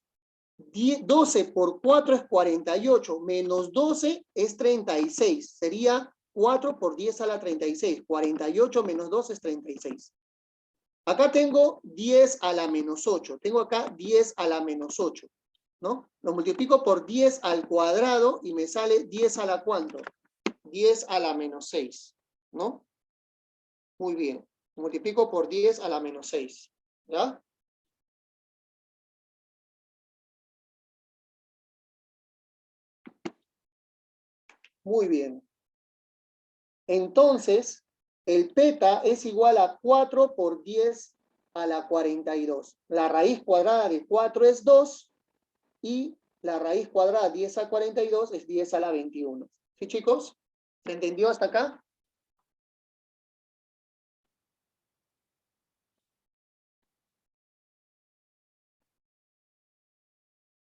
12 por 4 es 48, menos 12 es 36. Sería 4 por 10 a la 36. 48 menos 2 es 36. Acá tengo 10 a la menos 8. Tengo acá 10 a la menos 8. ¿No? Lo multiplico por 10 al cuadrado y me sale 10 a la ¿cuánto? 10 a la menos 6. ¿No? Muy bien. Multiplico por 10 a la menos 6. ¿Ya? Muy bien. Entonces, el peta es igual a 4 por 10 a la 42. La raíz cuadrada de 4 es 2 y la raíz cuadrada de 10 a 42 es 10 a la 21. ¿Sí, chicos? ¿Se entendió hasta acá?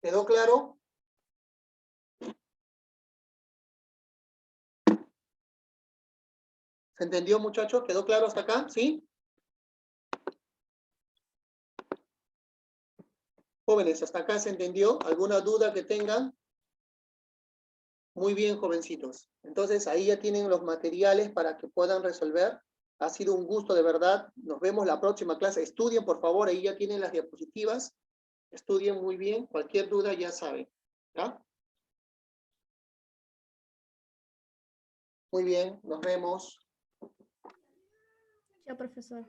¿Quedó claro? ¿Se entendió, muchachos? ¿Quedó claro hasta acá? ¿Sí? Jóvenes, ¿hasta acá se entendió? ¿Alguna duda que tengan? Muy bien, jovencitos. Entonces, ahí ya tienen los materiales para que puedan resolver. Ha sido un gusto, de verdad. Nos vemos la próxima clase. Estudien, por favor. Ahí ya tienen las diapositivas. Estudien muy bien. Cualquier duda ya saben. ¿Ya? Muy bien. Nos vemos. Ya, profesor.